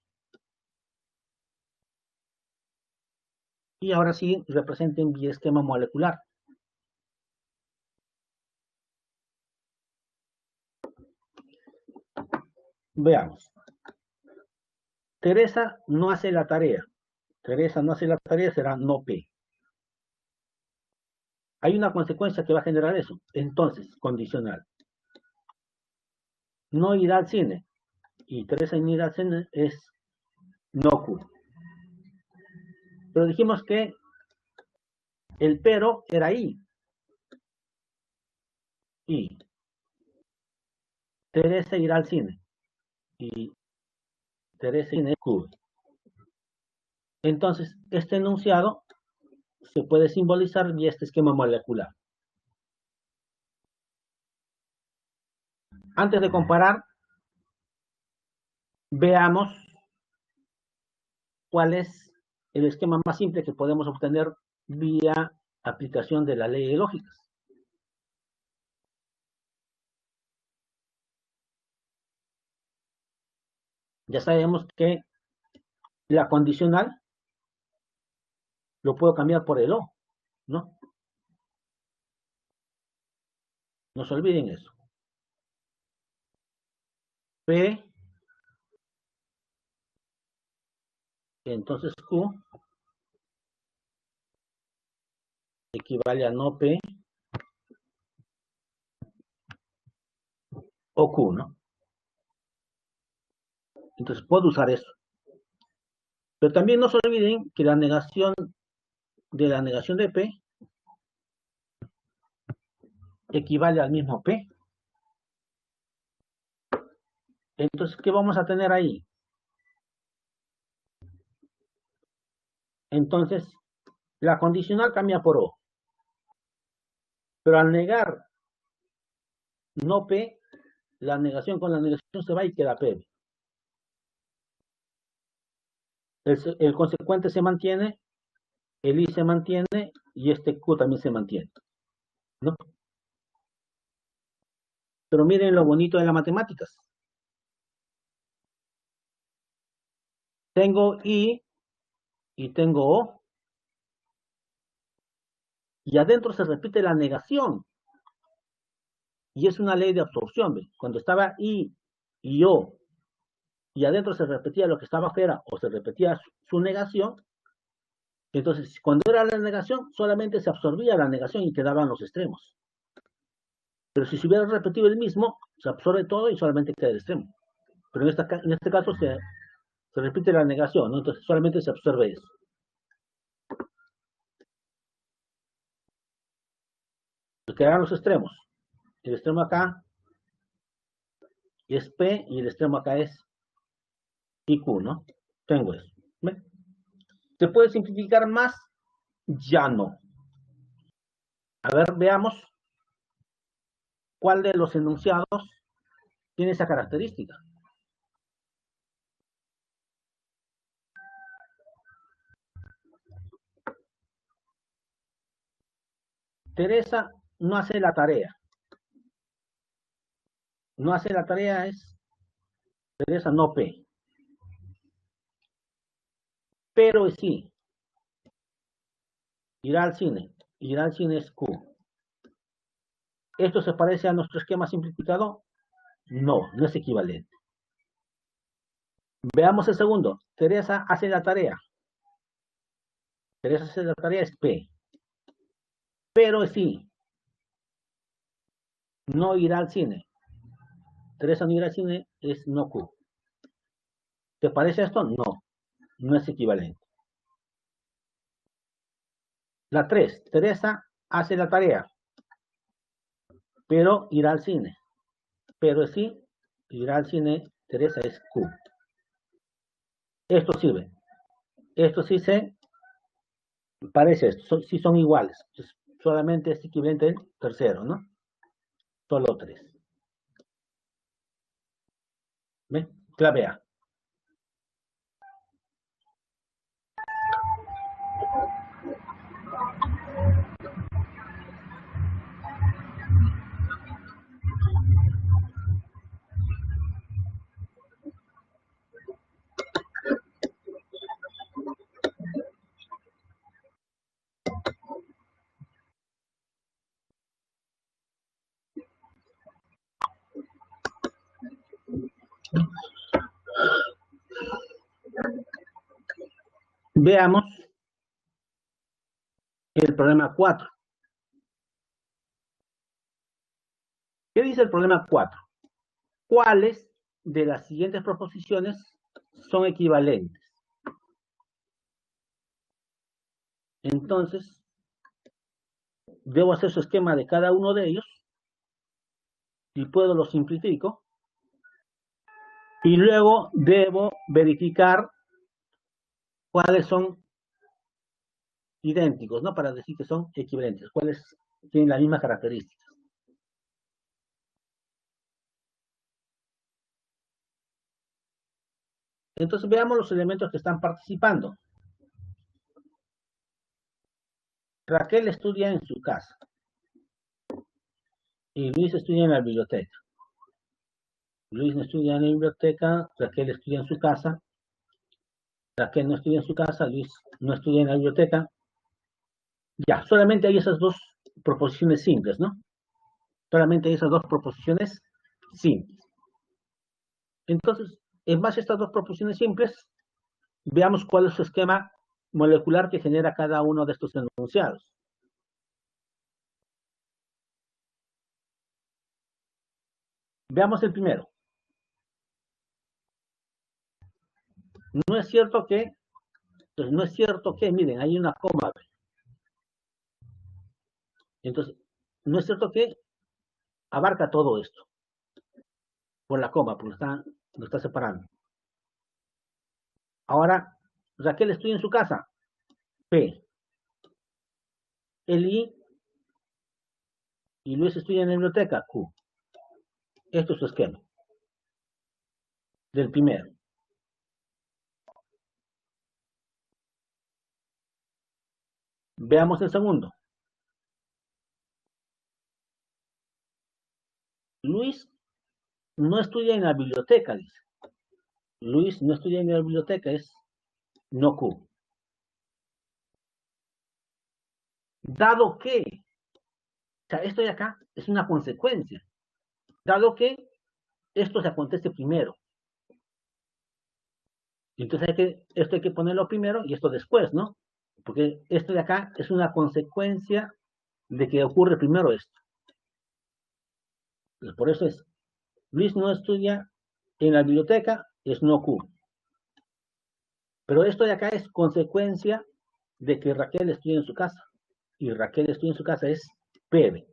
y ahora sí representen vía esquema molecular. Veamos. Teresa no hace la tarea. Teresa no hace la tarea, será no P. Hay una consecuencia que va a generar eso. Entonces, condicional. No irá al cine. Y Teresa no irá al cine es no Q. Pero dijimos que el pero era I. Y Teresa irá al cine. Y Teresa irá Q. Entonces, este enunciado se puede simbolizar vía este esquema molecular. Antes de comparar, veamos cuál es el esquema más simple que podemos obtener vía aplicación de la ley de lógicas. Ya sabemos que la condicional lo puedo cambiar por el O, ¿no? No se olviden eso. P, entonces Q equivale a no P o Q, ¿no? Entonces puedo usar eso. Pero también no se olviden que la negación de P equivale al mismo P. Entonces, ¿qué vamos a tener ahí? Entonces, la condicional cambia por O. Pero al negar no P, la negación con la negación se va y queda P. El consecuente se mantiene, el I se mantiene y este Q también se mantiene, ¿no? Pero miren lo bonito de las matemáticas. Tengo I y tengo O. Y adentro se repite la negación. Y es una ley de absorción. ¿Ves? Cuando estaba I y O y adentro se repetía lo que estaba afuera o se repetía su negación, entonces cuando era la negación solamente se absorbía la negación y quedaban los extremos. Pero si se hubiera repetido el mismo, se absorbe todo y solamente queda el extremo. Pero en este caso se repite la negación, ¿no? Entonces solamente se absorbe eso. Entonces quedan los extremos. El extremo acá es P y el extremo acá es IQ, ¿no? Tengo eso. ¿Ve? ¿Se puede simplificar más? Ya no. A ver, veamos cuál de los enunciados tiene esa característica. Teresa no hace la tarea. No hace la tarea es Teresa no P. Pero sí, irá al cine. Irá al cine es Q. ¿Esto se parece a nuestro esquema simplificado? No, no es equivalente. Veamos el segundo. Teresa hace la tarea. Teresa hace la tarea es P. Pero sí, no irá al cine. Teresa no ir al cine es no Q. ¿Te parece esto? No, no es equivalente. La 3, Teresa hace la tarea, pero irá al cine. Pero sí, irá al cine, Teresa es Q. Esto sirve. Esto sí se parece, sí son iguales. Entonces, solamente es equivalente el tercero, ¿no? Solo 3. ¿Ven? Clave A. Veamos el problema 4. ¿Qué dice el problema 4? ¿Cuáles de las siguientes proposiciones son equivalentes? Entonces, debo hacer su esquema de cada uno de ellos y puedo lo simplifico y luego debo verificar cuáles son idénticos, ¿no? Para decir que son equivalentes, cuáles tienen las mismas características. Entonces veamos los elementos que están participando. Raquel estudia en su casa y Luis estudia en la biblioteca. Luis no estudia en la biblioteca, Raquel estudia en su casa. Raquel no estudia en su casa, Luis no estudia en la biblioteca. Ya, solamente hay esas dos proposiciones simples, ¿no? Solamente hay esas dos proposiciones simples. Entonces, en base a estas dos proposiciones simples, veamos cuál es su esquema molecular que genera cada uno de estos enunciados. Veamos el primero. No es cierto que, pues no es cierto que, miren, hay una coma. Entonces, no es cierto que abarca todo esto por la coma, porque lo está separando. Ahora, Raquel estudia en su casa. P. El I y Luis estudia en la biblioteca. Q. Esto es su esquema del primero. Veamos el segundo. Luis no estudia en la biblioteca, dice. Luis no estudia en la biblioteca, es no Q. Dado que, o sea, esto de acá es una consecuencia. Dado que esto se acontece primero. Entonces esto hay que ponerlo primero y esto después, ¿no? Porque esto de acá es una consecuencia de que ocurre primero esto. Entonces, por eso es, Luis no estudia en la biblioteca, es no Q. Pero esto de acá es consecuencia de que Raquel estudia en su casa. Y Raquel estudia en su casa es P.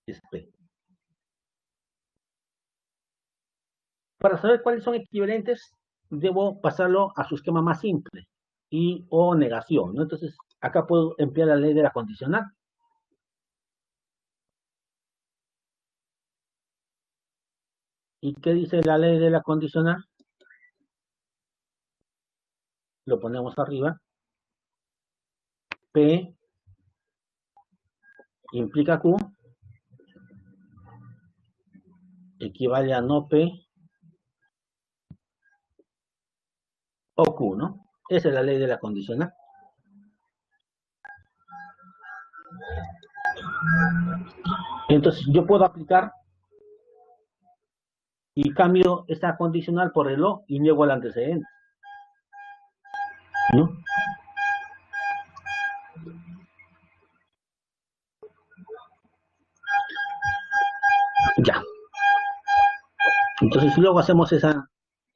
Es P. Para saber cuáles son equivalentes, debo pasarlo a su esquema más simple y o negación, ¿no? Entonces, acá puedo emplear la ley de la condicional. ¿Y qué dice la ley de la condicional? Lo ponemos arriba. P implica Q, equivale a no P o Q, ¿no? Esa es la ley de la condicional. Entonces, yo puedo aplicar y cambio esta condicional por el O y niego el antecedente, ¿no? Ya. Entonces luego hacemos esa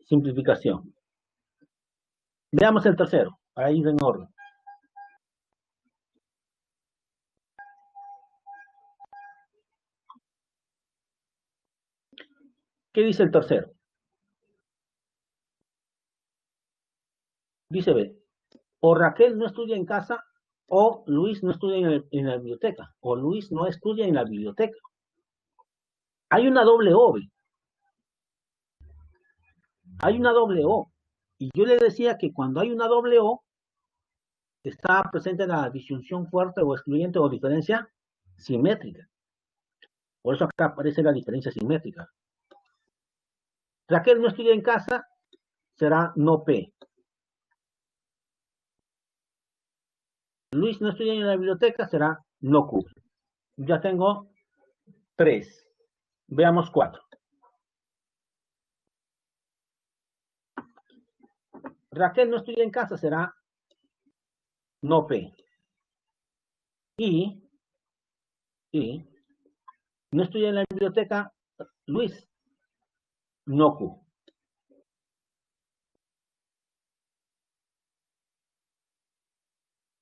simplificación. Veamos el tercero, para ir en orden. ¿Qué dice el tercero? Dice, ve, o Raquel no estudia en casa, o Luis no estudia en la biblioteca, o Luis no estudia en la biblioteca. Hay una doble O, ¿ve? Hay una doble O. Y yo le decía que cuando hay una doble O, está presente la disyunción fuerte o excluyente o diferencia simétrica. Por eso acá aparece la diferencia simétrica. Raquel no estudia en casa, será no P. Luis no estudia en la biblioteca, será no Q. Ya tengo 3. Veamos 4. Raquel no estudia en casa, será no P. Y, y no estudia en la biblioteca, Luis, no Q.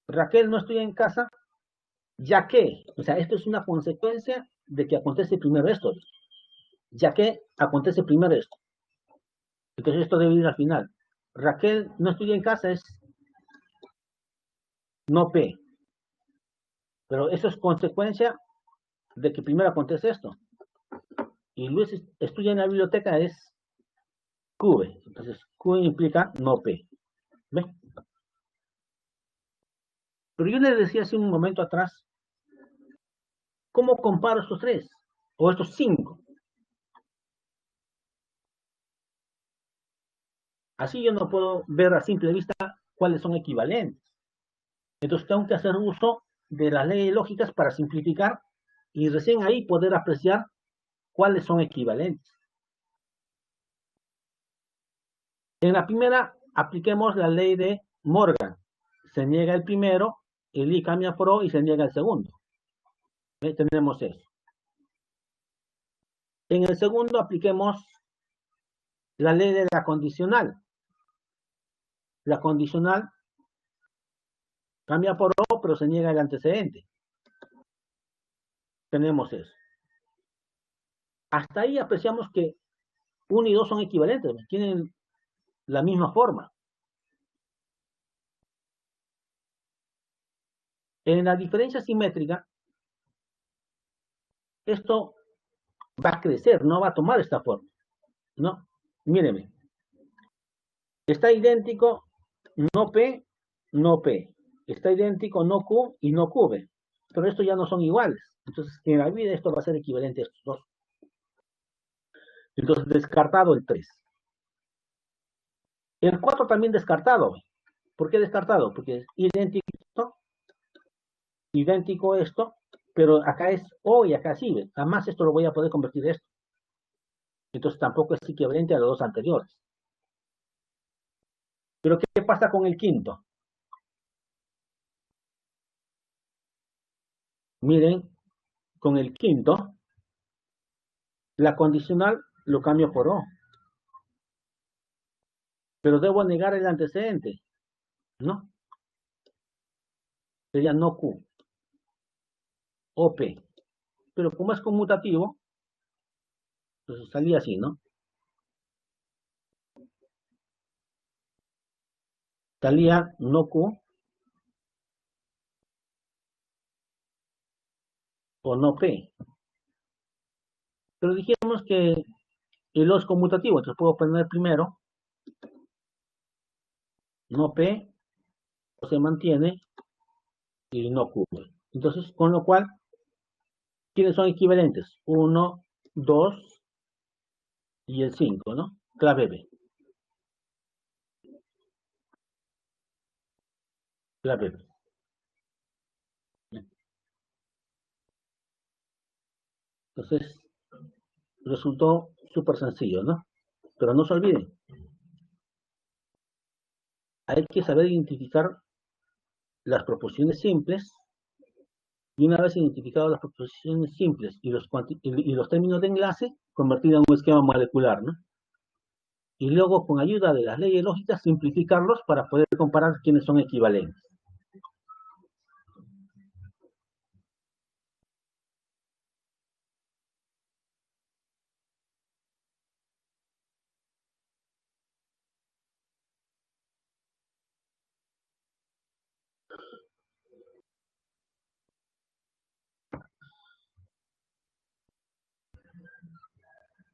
Raquel no estudia en casa, ya que, o sea, esto es una consecuencia de que acontece primero esto, ya que acontece primero esto. Entonces esto debe ir al final. Raquel no estudia en casa es no P, pero eso es consecuencia de que primero acontece esto. Y Luis estudia en la biblioteca es Q. Entonces Q implica no P. ¿Ve? Pero yo les decía hace un momento atrás, ¿cómo comparo estos 3? O estos 5. Así yo no puedo ver a simple vista cuáles son equivalentes. Entonces tengo que hacer uso de las leyes lógicas para simplificar y recién ahí poder apreciar cuáles son equivalentes. En la primera, apliquemos la ley de Morgan. Se niega el primero, el I cambia por O y se niega el segundo. ¿Ve? Tenemos eso. En el segundo, apliquemos la ley de la condicional. La condicional cambia por O, pero se niega el antecedente. Tenemos eso. Hasta ahí apreciamos que 1 y 2 son equivalentes, tienen la misma forma. En la diferencia simétrica, esto va a crecer, no va a tomar esta forma. No, míreme. Está idéntico no P, no P. Está idéntico no Q y no QB. Pero estos ya no son iguales. Entonces, en la vida esto va a ser equivalente a estos dos. Entonces, descartado el 3. El 4 también descartado. ¿Por qué descartado? Porque es idéntico esto, pero acá es O y acá sí. Jamás esto lo voy a poder convertir en esto. Entonces tampoco es equivalente a los dos anteriores. Pero ¿qué pasa con el quinto? Miren, con el quinto, la condicional lo cambio por O. Pero debo negar el antecedente, ¿no? Sería no Q, o P. Pero como es conmutativo, pues salía así, ¿no? Salía no Q o no P. Pero dijimos que el O es conmutativo, entonces puedo poner primero no P, o se mantiene, y no Q. Entonces, con lo cual, ¿quiénes son equivalentes? 1, 2 y el 5, ¿no? Clave B. Clave B. Entonces, resultó súper sencillo, ¿no? Pero no se olviden, hay que saber identificar las proporciones simples Y una vez identificadas las proposiciones simples y los términos de enlace, convertido en un esquema molecular, ¿no? Y luego, con ayuda de las leyes lógicas, simplificarlos para poder comparar quiénes son equivalentes.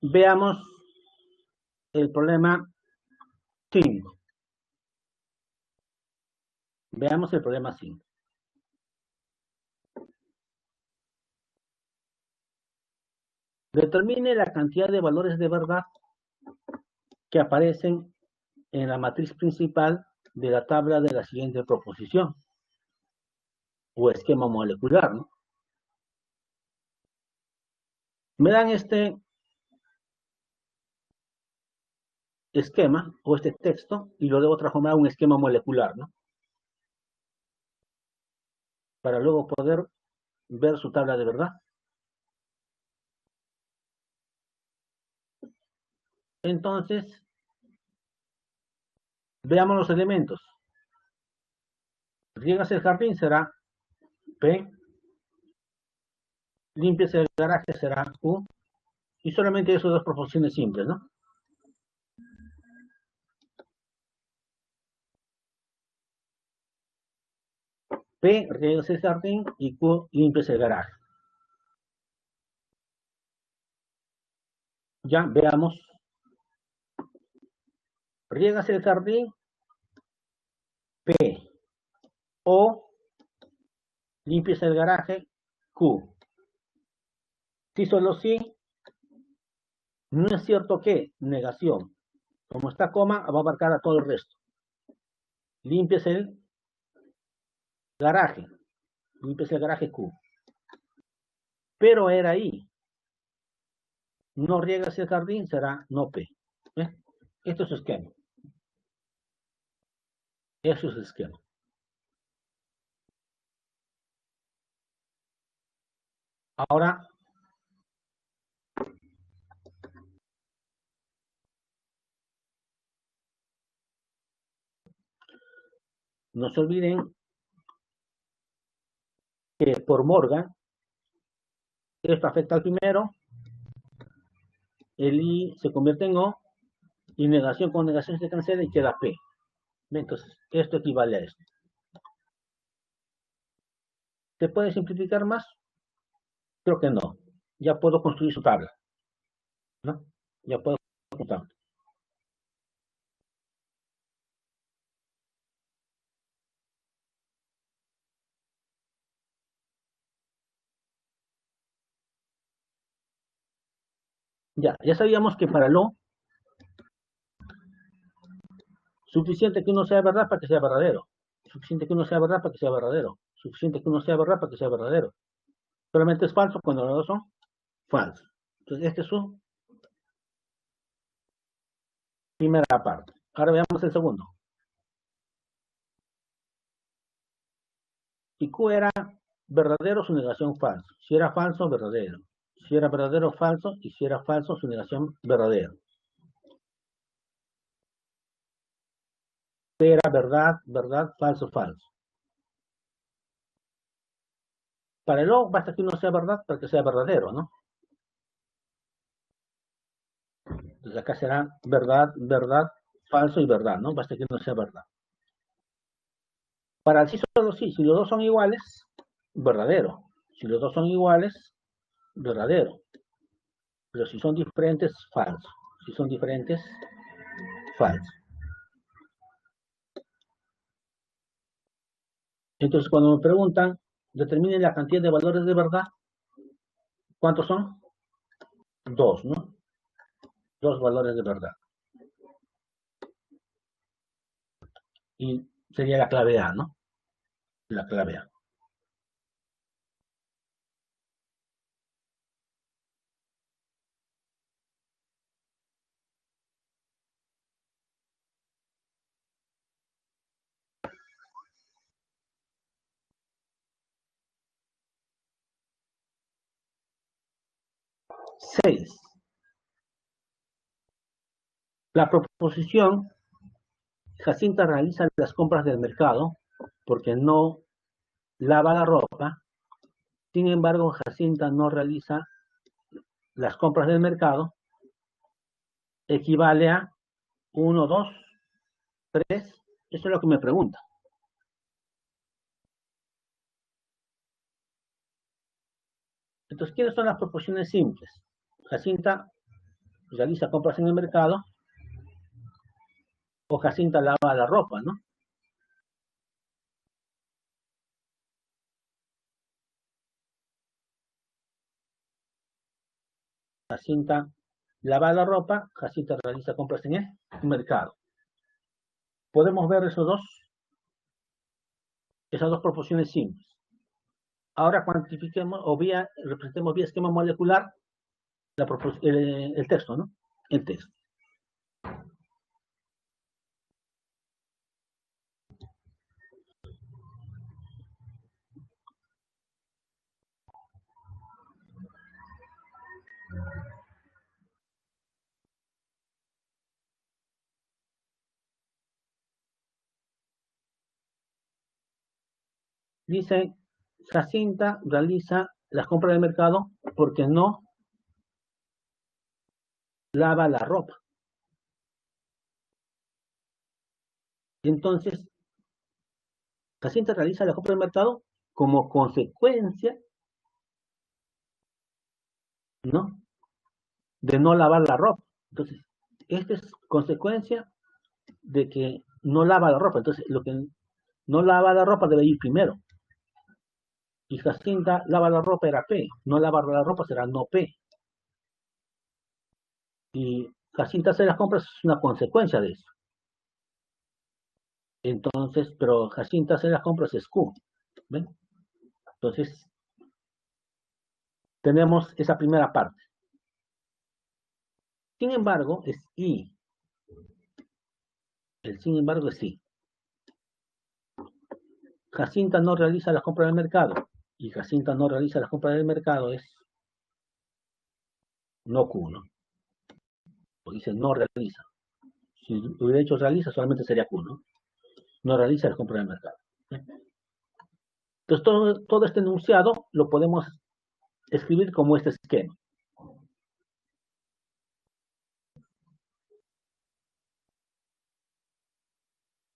Veamos el problema 5. Veamos el problema 5. Determine la cantidad de valores de verdad que aparecen en la matriz principal de la tabla de la siguiente proposición o esquema molecular, ¿no? Me dan este esquema o este texto y lo debo transformar a un esquema molecular, ¿no? Para luego poder ver su tabla de verdad. Entonces, veamos los elementos. Riegas el jardín será P, limpias el garaje será Q, y solamente esas dos proporciones simples, ¿no? P, riegas el jardín y Q, limpias el garaje. Ya, veamos. Riegas el jardín, P, O, limpias el garaje, Q. Si solo sí, no es cierto que, negación. Como está coma, va a abarcar a todo el resto. Limpias el garaje, limpias el garaje Q. Pero era ahí. No riegas el jardín, será no P. ¿Eh? Esto es su esquema. Eso es el esquema. Ahora, no se olviden que por Morgan, esto afecta al primero, el I se convierte en O, y negación con negación se cancela y queda P. Entonces, esto equivale a esto. ¿Se puede simplificar más? Creo que no. Ya puedo construir su tabla, ¿no? Ya puedo construir. Ya sabíamos que para lo suficiente que uno sea verdad para que sea verdadero. Suficiente que uno sea verdad para que sea verdadero. Suficiente que uno sea verdad para que sea verdadero. Solamente es falso cuando los dos son falsos. Entonces, este es su primera parte. Ahora veamos el segundo. Si Q era verdadero, su negación falso. Si era falso, verdadero. Si era verdadero, falso. Y si era falso, su negación verdadero. P era verdad, verdad, falso, falso. Para el O basta que uno sea verdad para que sea verdadero, ¿no? Entonces acá será verdad, verdad, falso y verdad, ¿no? Basta que uno sea verdad. Para el sí solo sí, si los dos son iguales, verdadero. Si los dos son iguales, verdadero. Pero si son diferentes, falso. Si son diferentes, falso. Entonces, cuando me preguntan, determinen la cantidad de valores de verdad, ¿cuántos son? Dos, ¿no? Dos valores de verdad. Y sería la clave A, ¿no? La clave A. 6. La proposición, Jacinta realiza las compras del mercado porque no lava la ropa. Sin embargo, Jacinta no realiza las compras del mercado, equivale a 1, 2, 3. Eso es lo que me pregunta. Entonces, ¿quiénes son las proposiciones simples? Jacinta realiza compras en el mercado o Jacinta lava la ropa, ¿no? Jacinta lava la ropa, Jacinta realiza compras en el mercado. Podemos ver esas dos proporciones simples. Ahora cuantifiquemos o representemos vía esquema molecular el texto, ¿no? El texto. Dice, Jacinta realiza las compras del mercado porque no lava la ropa. Entonces, Jacinta realiza la compra del mercado como consecuencia, ¿no? De no lavar la ropa. Entonces, esta es consecuencia de que no lava la ropa. Entonces, lo que no lava la ropa debe ir primero. Y Jacinta lava la ropa era P. No lava la ropa será no P. Y Jacinta hace las compras es una consecuencia de eso. Entonces, pero Jacinta hace las compras es Q. ¿Ven? Entonces, tenemos esa primera parte. Sin embargo, es I. El sin embargo es I. Jacinta no realiza las compras del mercado. Y Jacinta no realiza las compras del mercado es no Q, ¿no? O dice no realiza. Si hubiera hecho realiza, solamente sería Q, ¿no? No realiza las compras del mercado. Entonces, todo este enunciado lo podemos escribir como este esquema.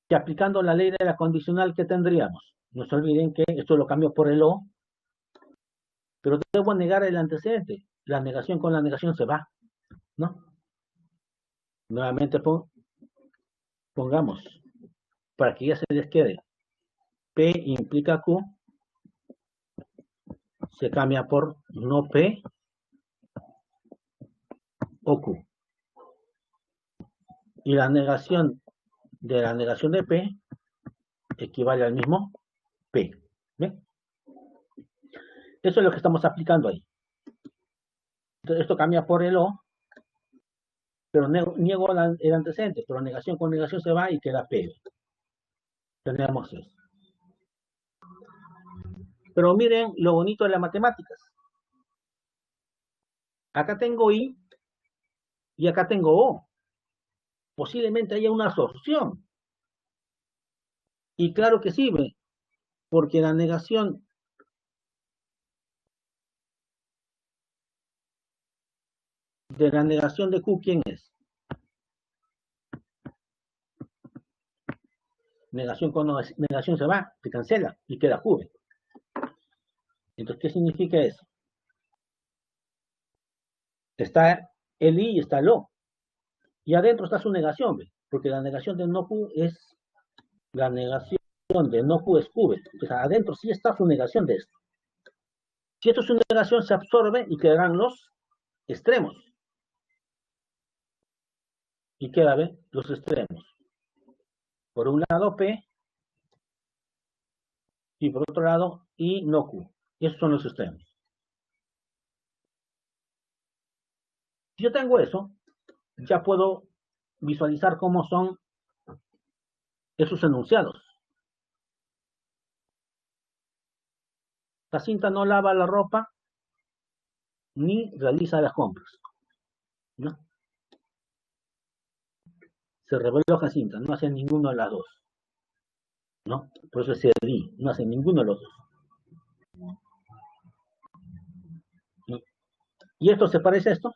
Y aplicando la ley de la condicional, ¿qué tendríamos? No se olviden que esto lo cambio por el O, pero debo negar el antecedente. La negación con la negación se va, ¿no? Nuevamente pongamos, para que ya se les quede, P implica Q, se cambia por no P o Q. Y la negación de P equivale al mismo P. ¿Ven? Eso es lo que estamos aplicando ahí. Entonces, esto cambia por el O, pero niego el antecedente, pero negación con negación se va y queda P. Tenemos eso. Pero miren lo bonito de las matemáticas. Acá tengo I y acá tengo O. Posiblemente haya una absorción. Y claro que sí, porque la negación de Q, ¿quién es? Negación con negación se va, se cancela y queda Q. Entonces, ¿qué significa eso? Está el I y está el O. Y adentro está su negación, porque la negación de no Q es la negación de no Q es Q. Entonces, adentro sí está su negación de esto. Si esto es una negación, se absorbe y quedarán los extremos. Y queda, los extremos. Por un lado P y por otro lado I no Q. Esos son los extremos. Si yo tengo eso, ya puedo visualizar cómo son esos enunciados. Jacinta no lava la ropa, ni realiza las compras, ¿no? Se reveló Jacinta, no hace ninguno de las dos, ¿no? Por eso es el I, no hace ninguno de los dos, ¿no? ¿Y esto se parece a esto?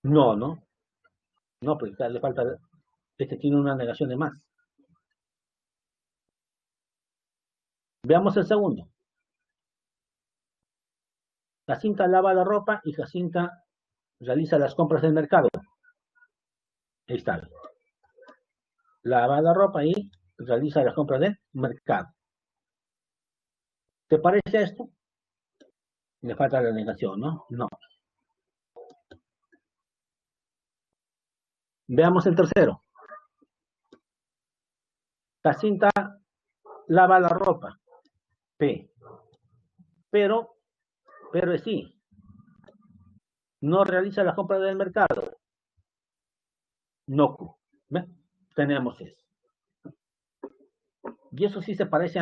No, no, no, porque le falta, este tiene una negación de más. Veamos el segundo. Jacinta lava la ropa y Jacinta realiza las compras del mercado. Ahí está. Lava la ropa y realiza las compras del mercado. ¿Te parece a esto? Le falta la negación, ¿no? No. Veamos el tercero. Jacinta lava la ropa. P. Pero sí, no realiza las compras del mercado. No Q. ¿Ve? Tenemos eso. Y eso sí se parece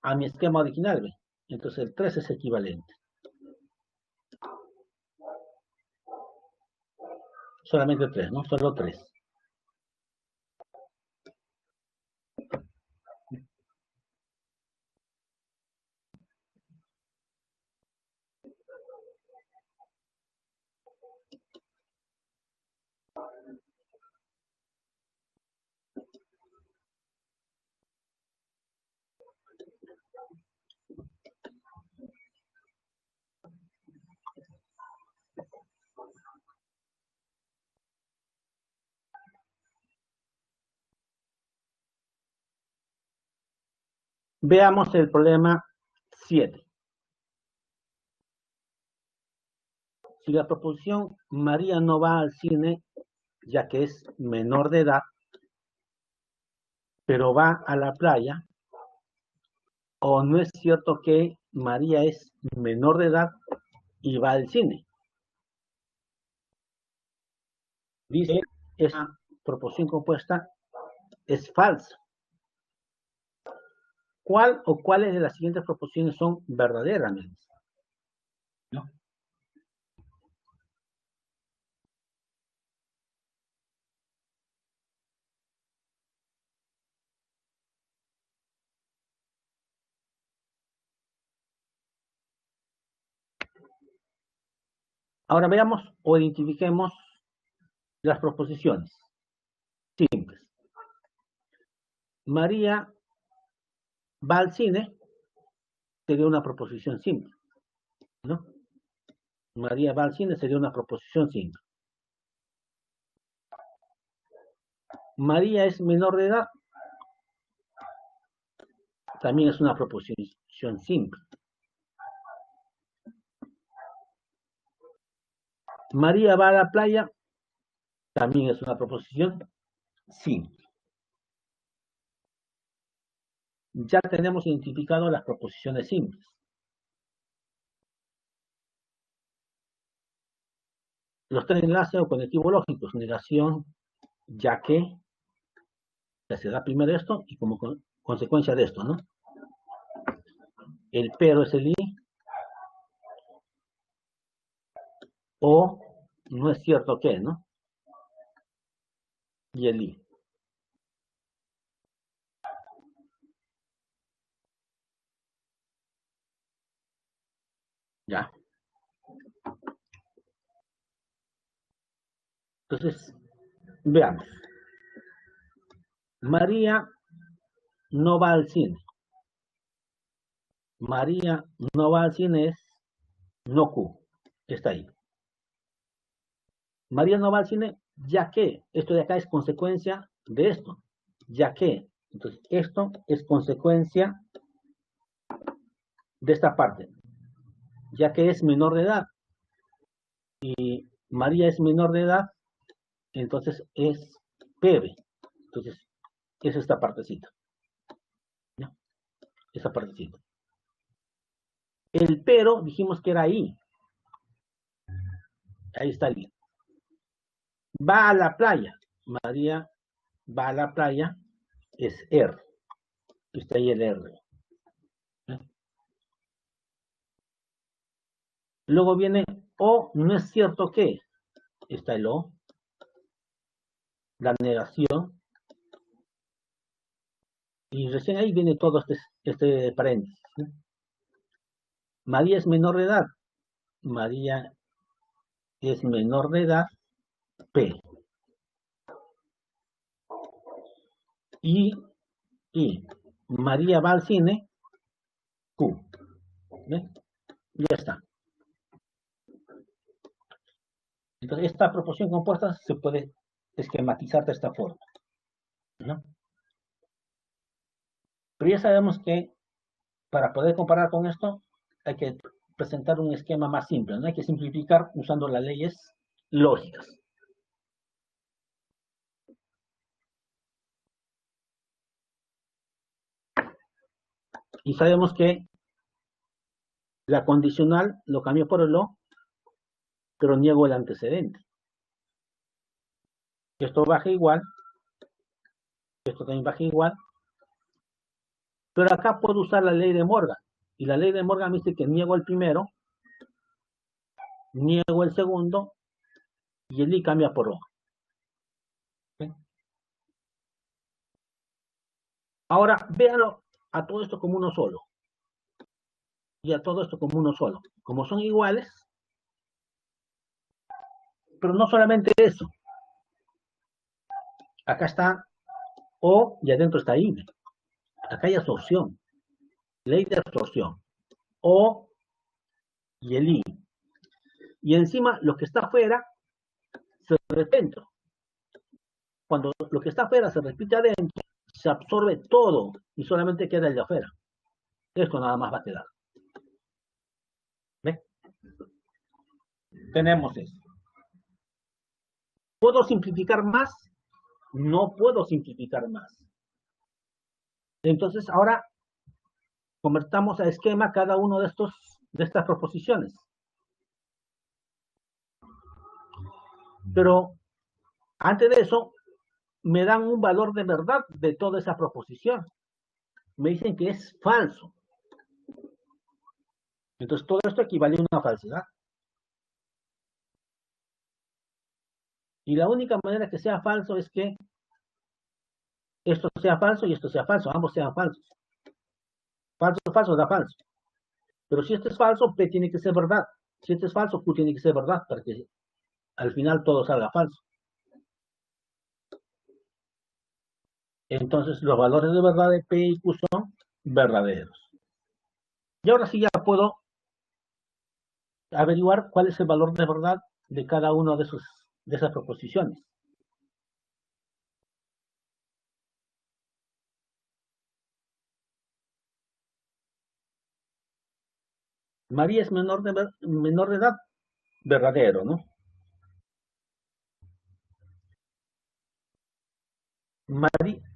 a mi esquema original, ¿ve? Entonces el 3 es equivalente. Solamente 3, ¿no? Solo 3. Veamos el problema 7. Si la proposición María no va al cine, ya que es menor de edad, pero va a la playa, o no es cierto que María es menor de edad y va al cine. Dice, esa proposición compuesta es falsa. ¿Cuál o cuáles de las siguientes proposiciones son verdaderas? ¿No? Ahora veamos o identifiquemos las proposiciones simples. María va al cine, sería una proposición simple, ¿no? María va al cine sería una proposición simple. María es menor de edad, también es una proposición simple. María va a la playa, también es una proposición simple. Ya tenemos identificado las proposiciones simples. Los tres enlaces o conectivos lógicos, negación, ya que, se da primero esto y como consecuencia de esto, ¿no? El pero es el i, o no es cierto que, ¿no? Y el i. Ya. Entonces, veamos. María no va al cine. María no va al cine es no Q, está ahí. María no va al cine ya que, esto de acá es consecuencia de esto, ya que, entonces esto es consecuencia de esta parte, ya que es menor de edad y María es menor de edad, entonces es PB, entonces es esta partecita, ¿no? Esa partecita. El pero dijimos que era ahí está el i. Va a la playa, María va a la playa, es R, está ahí el R. ¿Eh? Luego viene o no es cierto que. Está el o, la negación, y recién ahí viene todo este paréntesis, ¿no? María es menor de edad. María es menor de edad, P. Y, y María va al cine, Q. ¿Ve? Ya está. Entonces, esta proporción compuesta se puede esquematizar de esta forma, ¿no? Pero ya sabemos que para poder comparar con esto, hay que presentar un esquema más simple, ¿no? Hay que simplificar usando las leyes lógicas. Y sabemos que la condicional lo cambio por el o, pero niego el antecedente. Esto baja igual, esto también baja igual, pero acá puedo usar la ley de Morgan. Y la ley de Morgan me dice que niego el primero, niego el segundo, y el i cambia por o. ¿Sí? Ahora, véanlo a todo esto como uno solo. Y a todo esto como uno solo. Como son iguales, pero no solamente eso. Acá está o y adentro está i. Acá hay absorción. Ley de absorción. O y el i. Y encima, lo que está afuera se repite adentro. Cuando lo que está afuera se repite adentro, se absorbe todo y solamente queda el de afuera. Esto nada más va a quedar. ¿Ve? Tenemos eso. ¿Puedo simplificar más? No puedo simplificar más. Entonces, ahora convertamos a esquema cada uno de estas proposiciones. Pero antes de eso, me dan un valor de verdad de toda esa proposición. Me dicen que es falso. Entonces, todo esto equivale a una falsedad. Y la única manera que sea falso es que esto sea falso y esto sea falso, ambos sean falsos. Falso, falso, da falso. Pero si esto es falso, P tiene que ser verdad. Si esto es falso, Q tiene que ser verdad para que al final todo salga falso. Entonces, los valores de verdad de P y Q son verdaderos. Y ahora sí ya puedo averiguar cuál es el valor de verdad de cada una de esas proposiciones. María es menor de edad, verdadero, ¿no?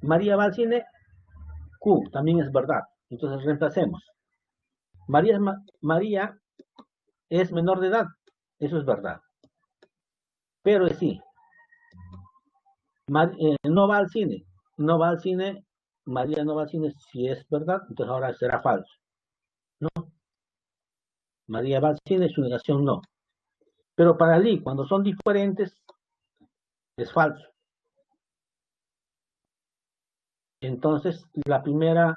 María va al cine, Q, también es verdad. Entonces reemplacemos. María es menor de edad, eso es verdad. Pero sí, no va al cine, no va al cine, María no va al cine, si es verdad, entonces ahora será falso. No, María va al cine, su negación no. Pero para Lee, cuando son diferentes, es falso. Entonces, la primera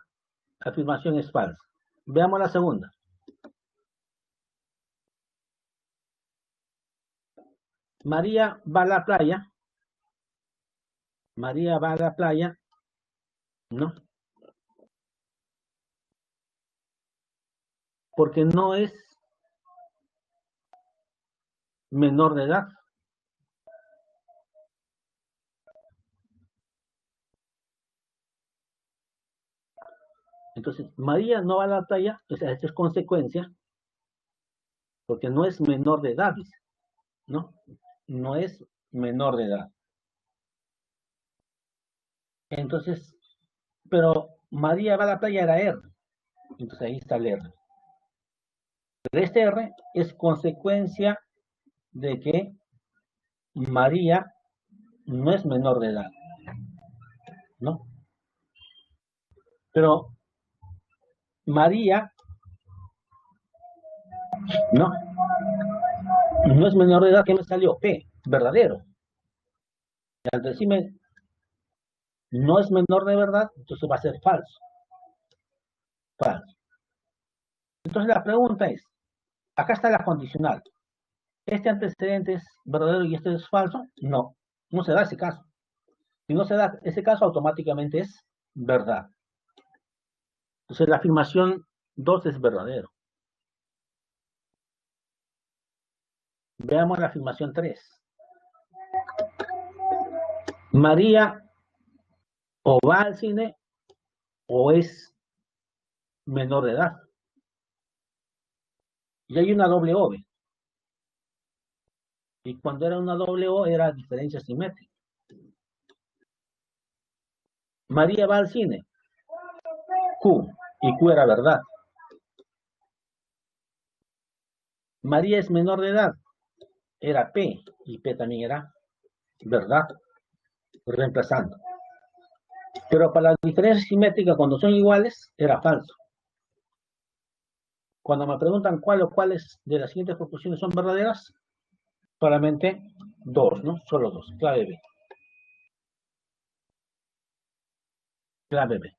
afirmación es falsa. Veamos la segunda. María va a la playa. María va a la playa. No, porque no es menor de edad. Entonces, María no va a la playa, o sea, esto es consecuencia, porque no es menor de edad, dice, ¿no? No es menor de edad. Entonces, pero María va a la playa era R. Entonces ahí está el R. Pero este R es consecuencia de que María no es menor de edad, ¿no? Pero María, ¿no? No es menor de edad, que me salió P, verdadero. Y al decirme no es menor de verdad, entonces va a ser falso. Falso. Entonces la pregunta es, acá está la condicional. ¿Este antecedente es verdadero y este es falso? No, no se da ese caso. Si no se da ese caso, automáticamente es verdad. Entonces la afirmación 2 es verdadero. Veamos la afirmación 3. María o va al cine o es menor de edad. Y hay una doble O. Y cuando era una doble O era diferencia simétrica. María va al cine, Q, y Q era verdad. María es menor de edad, era P, y P también era verdad, reemplazando. Pero para la diferencia simétrica, cuando son iguales, era falso. Cuando me preguntan cuál o cuáles de las siguientes proposiciones son verdaderas, solamente dos, ¿no? Solo dos. Clave B. Clave B.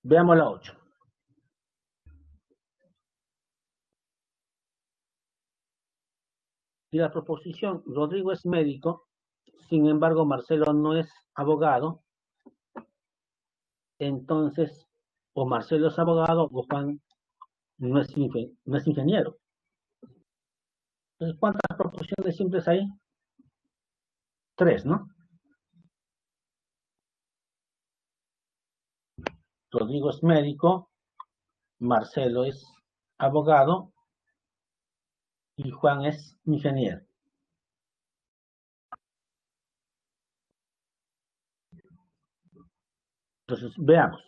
Veamos la 8. Si la proposición Rodrigo es médico, sin embargo Marcelo no es abogado, entonces o Marcelo es abogado o Juan no es ingeniero. Entonces, ¿cuántas proposiciones simples hay? Tres, ¿no? Rodrigo es médico, Marcelo es abogado y Juan es ingeniero. Entonces, veamos.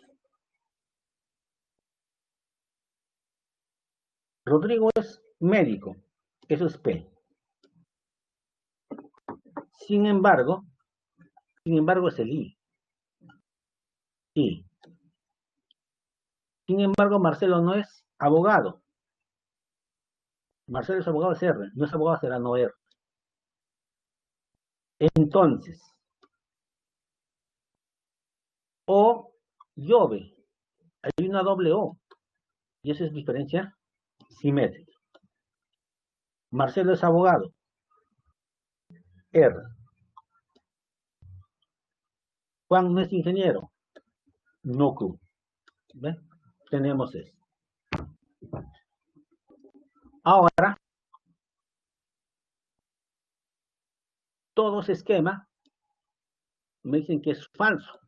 Rodrigo es médico, eso es P. Sin embargo, es el I. I. Sin embargo, Marcelo no es abogado. Marcelo es abogado, es R. No es abogado, será no R. Entonces, O Jove. Hay una doble O. Y esa es diferencia simétrica. Marcelo es abogado. R. Juan no es ingeniero. No Q. ¿Ve? Tenemos eso. Ahora, todo ese esquema me dicen que es falso.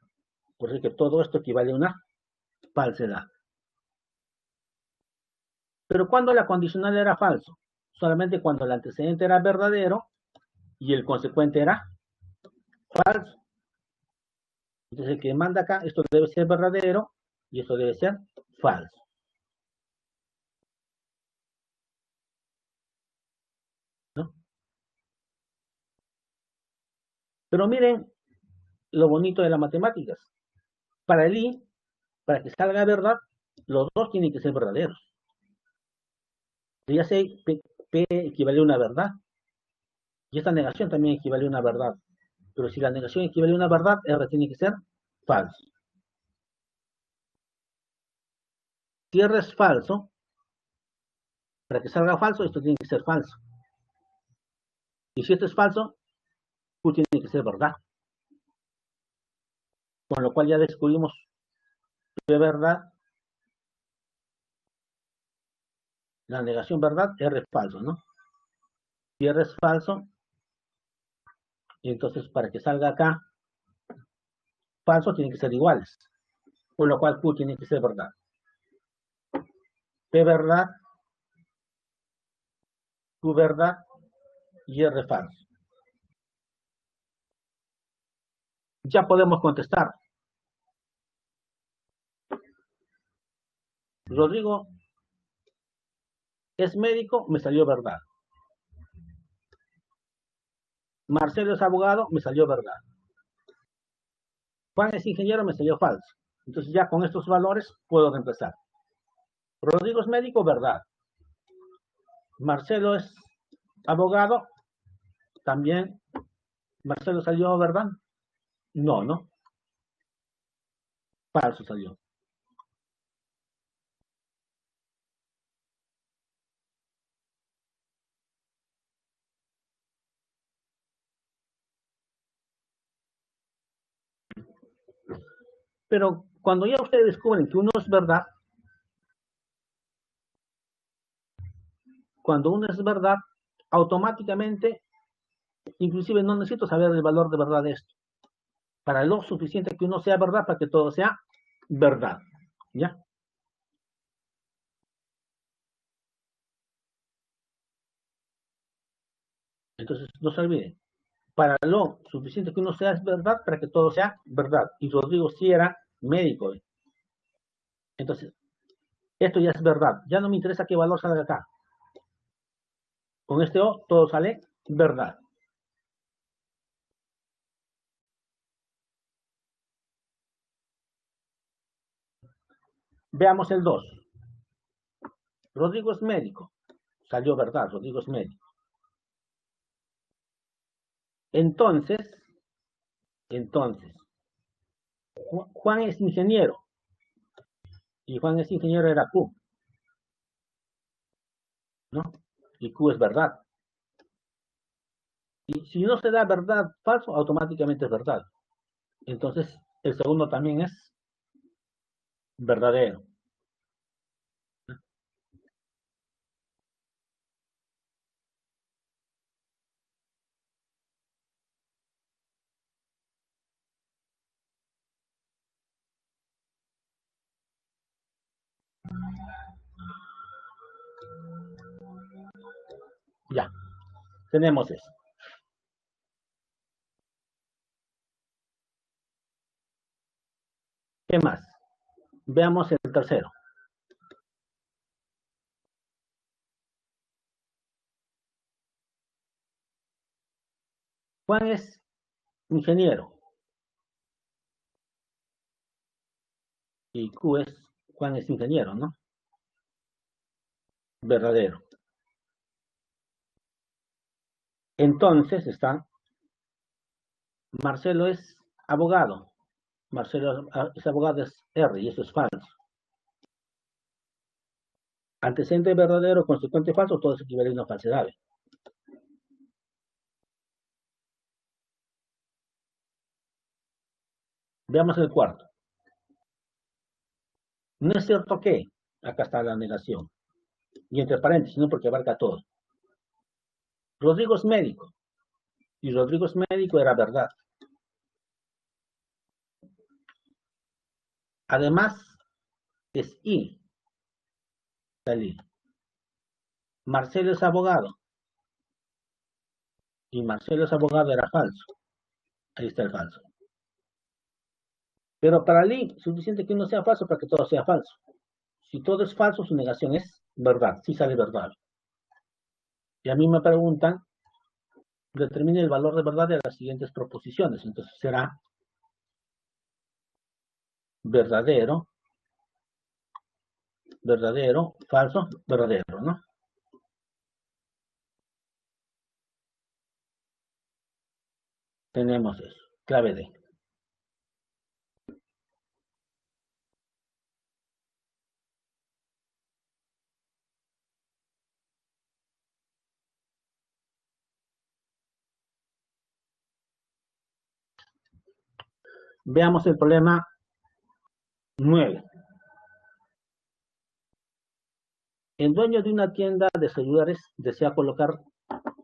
Porque todo esto equivale a una falsedad. Pero cuando la condicional era falso, solamente cuando el antecedente era verdadero y el consecuente era falso. Entonces el que manda acá, esto debe ser verdadero y esto debe ser falso. ¿No? Pero miren lo bonito de las matemáticas. Para el I, para que salga verdad, los dos tienen que ser verdaderos. Ya sé, P equivale a una verdad y esta negación también equivale a una verdad. Pero si la negación equivale a una verdad, R tiene que ser falso. Si R es falso, para que salga falso, esto tiene que ser falso. Y si esto es falso, Q tiene que ser verdad. Con lo cual ya descubrimos P verdad, la negación verdad, R es falso, ¿no? Si R es falso, y entonces para que salga acá falso, tienen que ser iguales. Con lo cual Q tiene que ser verdad. P verdad, Q verdad y R falso. Ya podemos contestar. Rodrigo es médico, me salió verdad. Marcelo es abogado, me salió verdad. Juan es ingeniero, me salió falso. Entonces ya con estos valores puedo reemplazar. Rodrigo es médico, verdad. Marcelo es abogado, también. Marcelo salió, ¿verdad? No, no. Falso salió. Pero cuando ya ustedes descubren que uno es verdad, cuando uno es verdad, automáticamente, inclusive no necesito saber el valor de verdad de esto. Para lo suficiente que uno sea verdad, para que todo sea verdad. ¿Ya? Entonces, no se olviden. Para lo suficiente que uno sea es verdad, para que todo sea verdad. Y Rodrigo sí era médico. Entonces, esto ya es verdad. Ya no me interesa qué valor salga acá. Con este O, todo sale verdad. Veamos el 2. Rodrigo es médico. Salió verdad, Rodrigo es médico. Entonces, Juan es ingeniero. Y Juan es ingeniero era Q, ¿no? Y Q es verdad. Y si no se da verdad, falso, automáticamente es verdad. Entonces, el segundo también es verdadero. Ya, tenemos eso. ¿Qué más? Veamos el tercero. Juan es ingeniero y Q es Juan es ingeniero, ¿no? Verdadero. Entonces está Marcelo es abogado. Marcelo es abogado, es R y eso es falso. Antecedente verdadero, consecuente falso, todo eso equivale a una falsedad. Veamos el cuarto. No es cierto que, acá está la negación. Y entre paréntesis, no porque abarca todo. Rodrigo es médico. Y Rodrigo es médico era verdad. Además, es I, salir. Marcelo es abogado. Y Marcelo es abogado era falso. Ahí está el falso. Pero para Lee, suficiente que uno sea falso para que todo sea falso. Si todo es falso, su negación es verdad. Sí sale verdad. Y a mí me preguntan, determine el valor de verdad de las siguientes proposiciones. Entonces será verdadero, verdadero, falso, verdadero, ¿no? Tenemos eso. Clave D. Veamos el problema 9. El dueño de una tienda de celulares desea colocar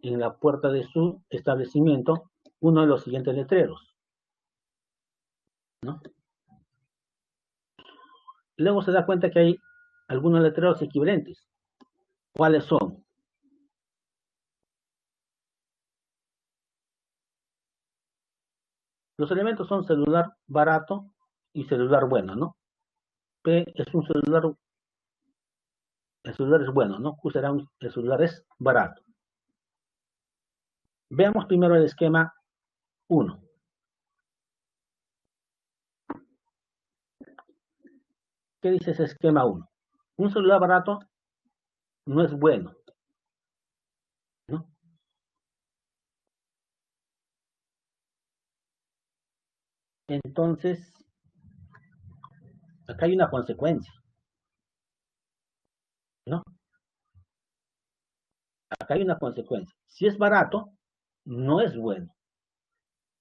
en la puerta de su establecimiento uno de los siguientes letreros, ¿no? Luego se da cuenta que hay algunos letreros equivalentes. ¿Cuáles son? Los elementos son celular barato y celular bueno, ¿no? P es un celular, el celular es bueno, ¿no? Q será el celular es barato. Veamos primero el esquema 1. ¿Qué dice ese esquema 1? Un celular barato no es bueno, ¿no? Entonces, acá hay una consecuencia, ¿no? Acá hay una consecuencia. Si es barato, no es bueno.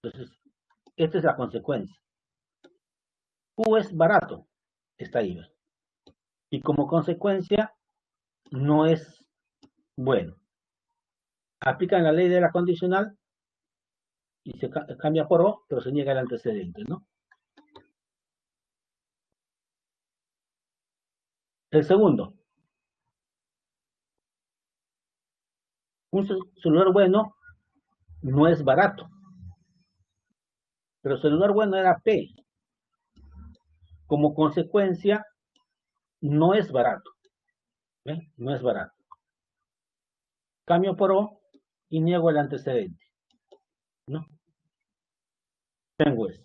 Entonces, esta es la consecuencia. Q es barato, está ahí. Y como consecuencia, no es bueno. Aplican la ley de la condicional y se cambia por O, pero se niega el antecedente, ¿no? El segundo, un celular bueno no es barato, pero el celular bueno era P. Como consecuencia, no es barato, ¿eh? No es barato. Cambio por O y niego el antecedente, ¿no? Tengo eso.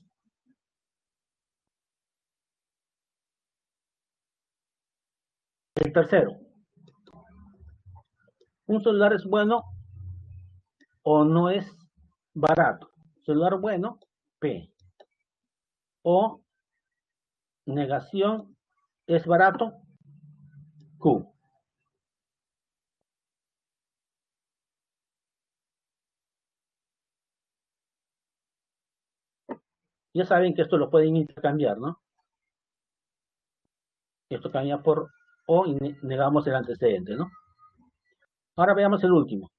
El tercero, un celular es bueno o no es barato. Celular bueno, P. O negación, es barato, Q. Ya saben que esto lo pueden intercambiar, ¿no? Esto cambia por O y negamos el antecedente, ¿no? Ahora veamos el último.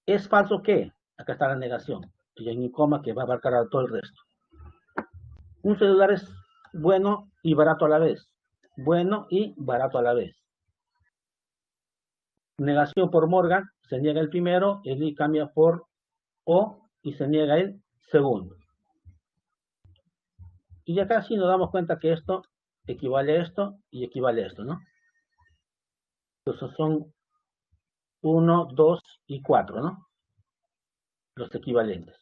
¿Es falso qué? Acá está la negación. Y hay un coma que va a abarcar a todo el resto. Un celular es bueno y barato a la vez. Bueno y barato a la vez. Negación por Morgan, se niega el primero, el I cambia por O y se niega el segundo. Y acá sí nos damos cuenta que esto equivale a esto y equivale a esto, ¿no? Entonces son 1, 2 y 4, ¿no? Los equivalentes.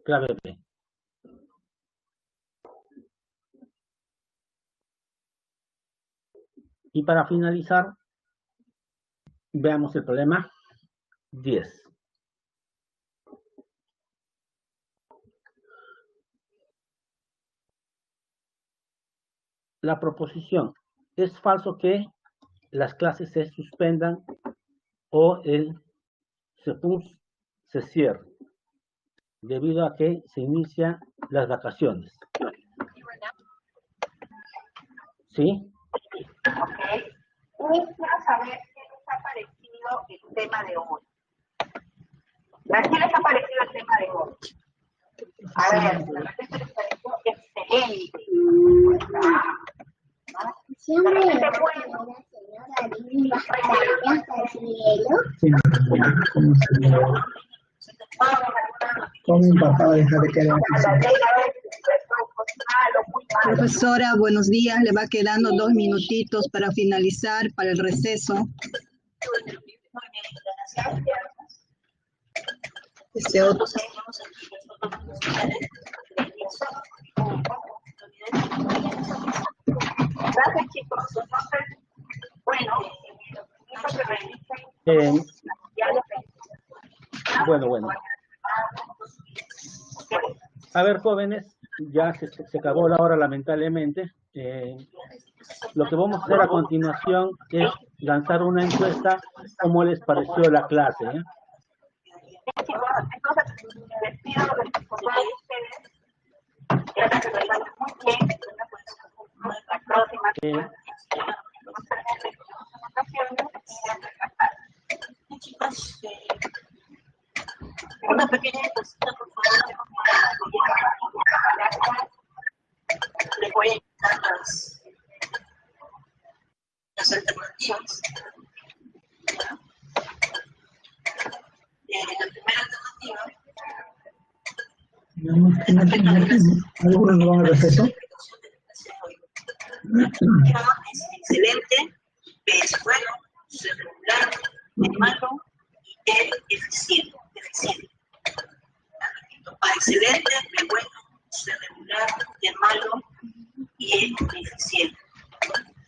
Clave B. Y para finalizar, veamos el problema 10. La proposición, ¿es falso que las clases se suspendan o el CEPUS se cierre debido a que se inician las vacaciones? ¿Sí? Ok. Quiero saber qué les ha parecido el tema de hoy. ¿A qué les ha parecido el tema de hoy? A ver, de repente les pareció excelente. De repente bueno. Con mi papá, deja de quedar. Profesora, buenos días. Le va quedando 2 minutitos para finalizar, para el receso. Este otro. Gracias, chicos. Entonces, bueno, eso que revisen. Bueno. A ver, jóvenes, ya se acabó la hora, lamentablemente. Lo que vamos a hacer a continuación es lanzar una encuesta, cómo les pareció la clase. Entonces, me despido por todos ustedes. Gracias, que lo hagan muy bien. La próxima. Chicos, una pequeña cosita, por favor. Les voy a indicar las alternativas. La primera alternativa. ¿Algunos no van a receso? Es excelente, B es bueno, C es regular, es malo y D eficiente. A excelente, de bueno, de regular, de malo y de eficiente.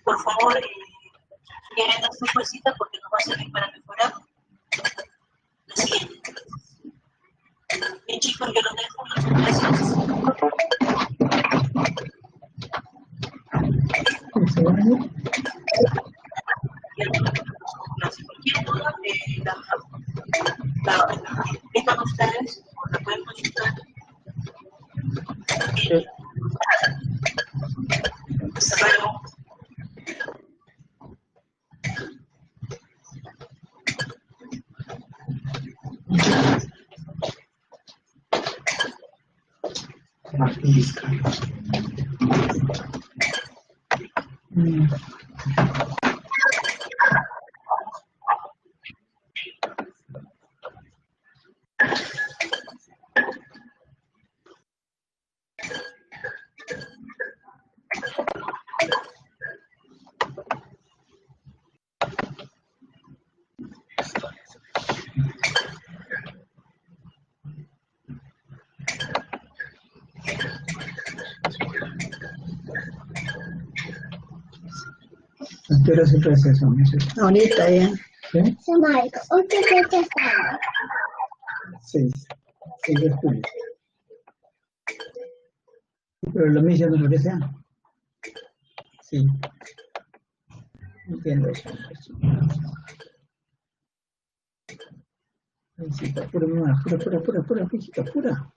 Por favor, quieren dar su cosita porque nos va a servir para mejorar. La siguiente. Bien, chicos, yo los dejo. Muchas gracias. Cualquier duda, están ustedes, la pueden consultar. Hasta luego. Martín Vizcarra. ¿A qué hora es el receso? ¿No sé? Ahorita ya. ¿Sí? Sí, Marco, ¿hoy qué fecha estamos? 6 de julio. Pero lo mismo no es lo que sea. Sí. Entiendo eso. Hijita, pura, mamá, pura, hijita, pura.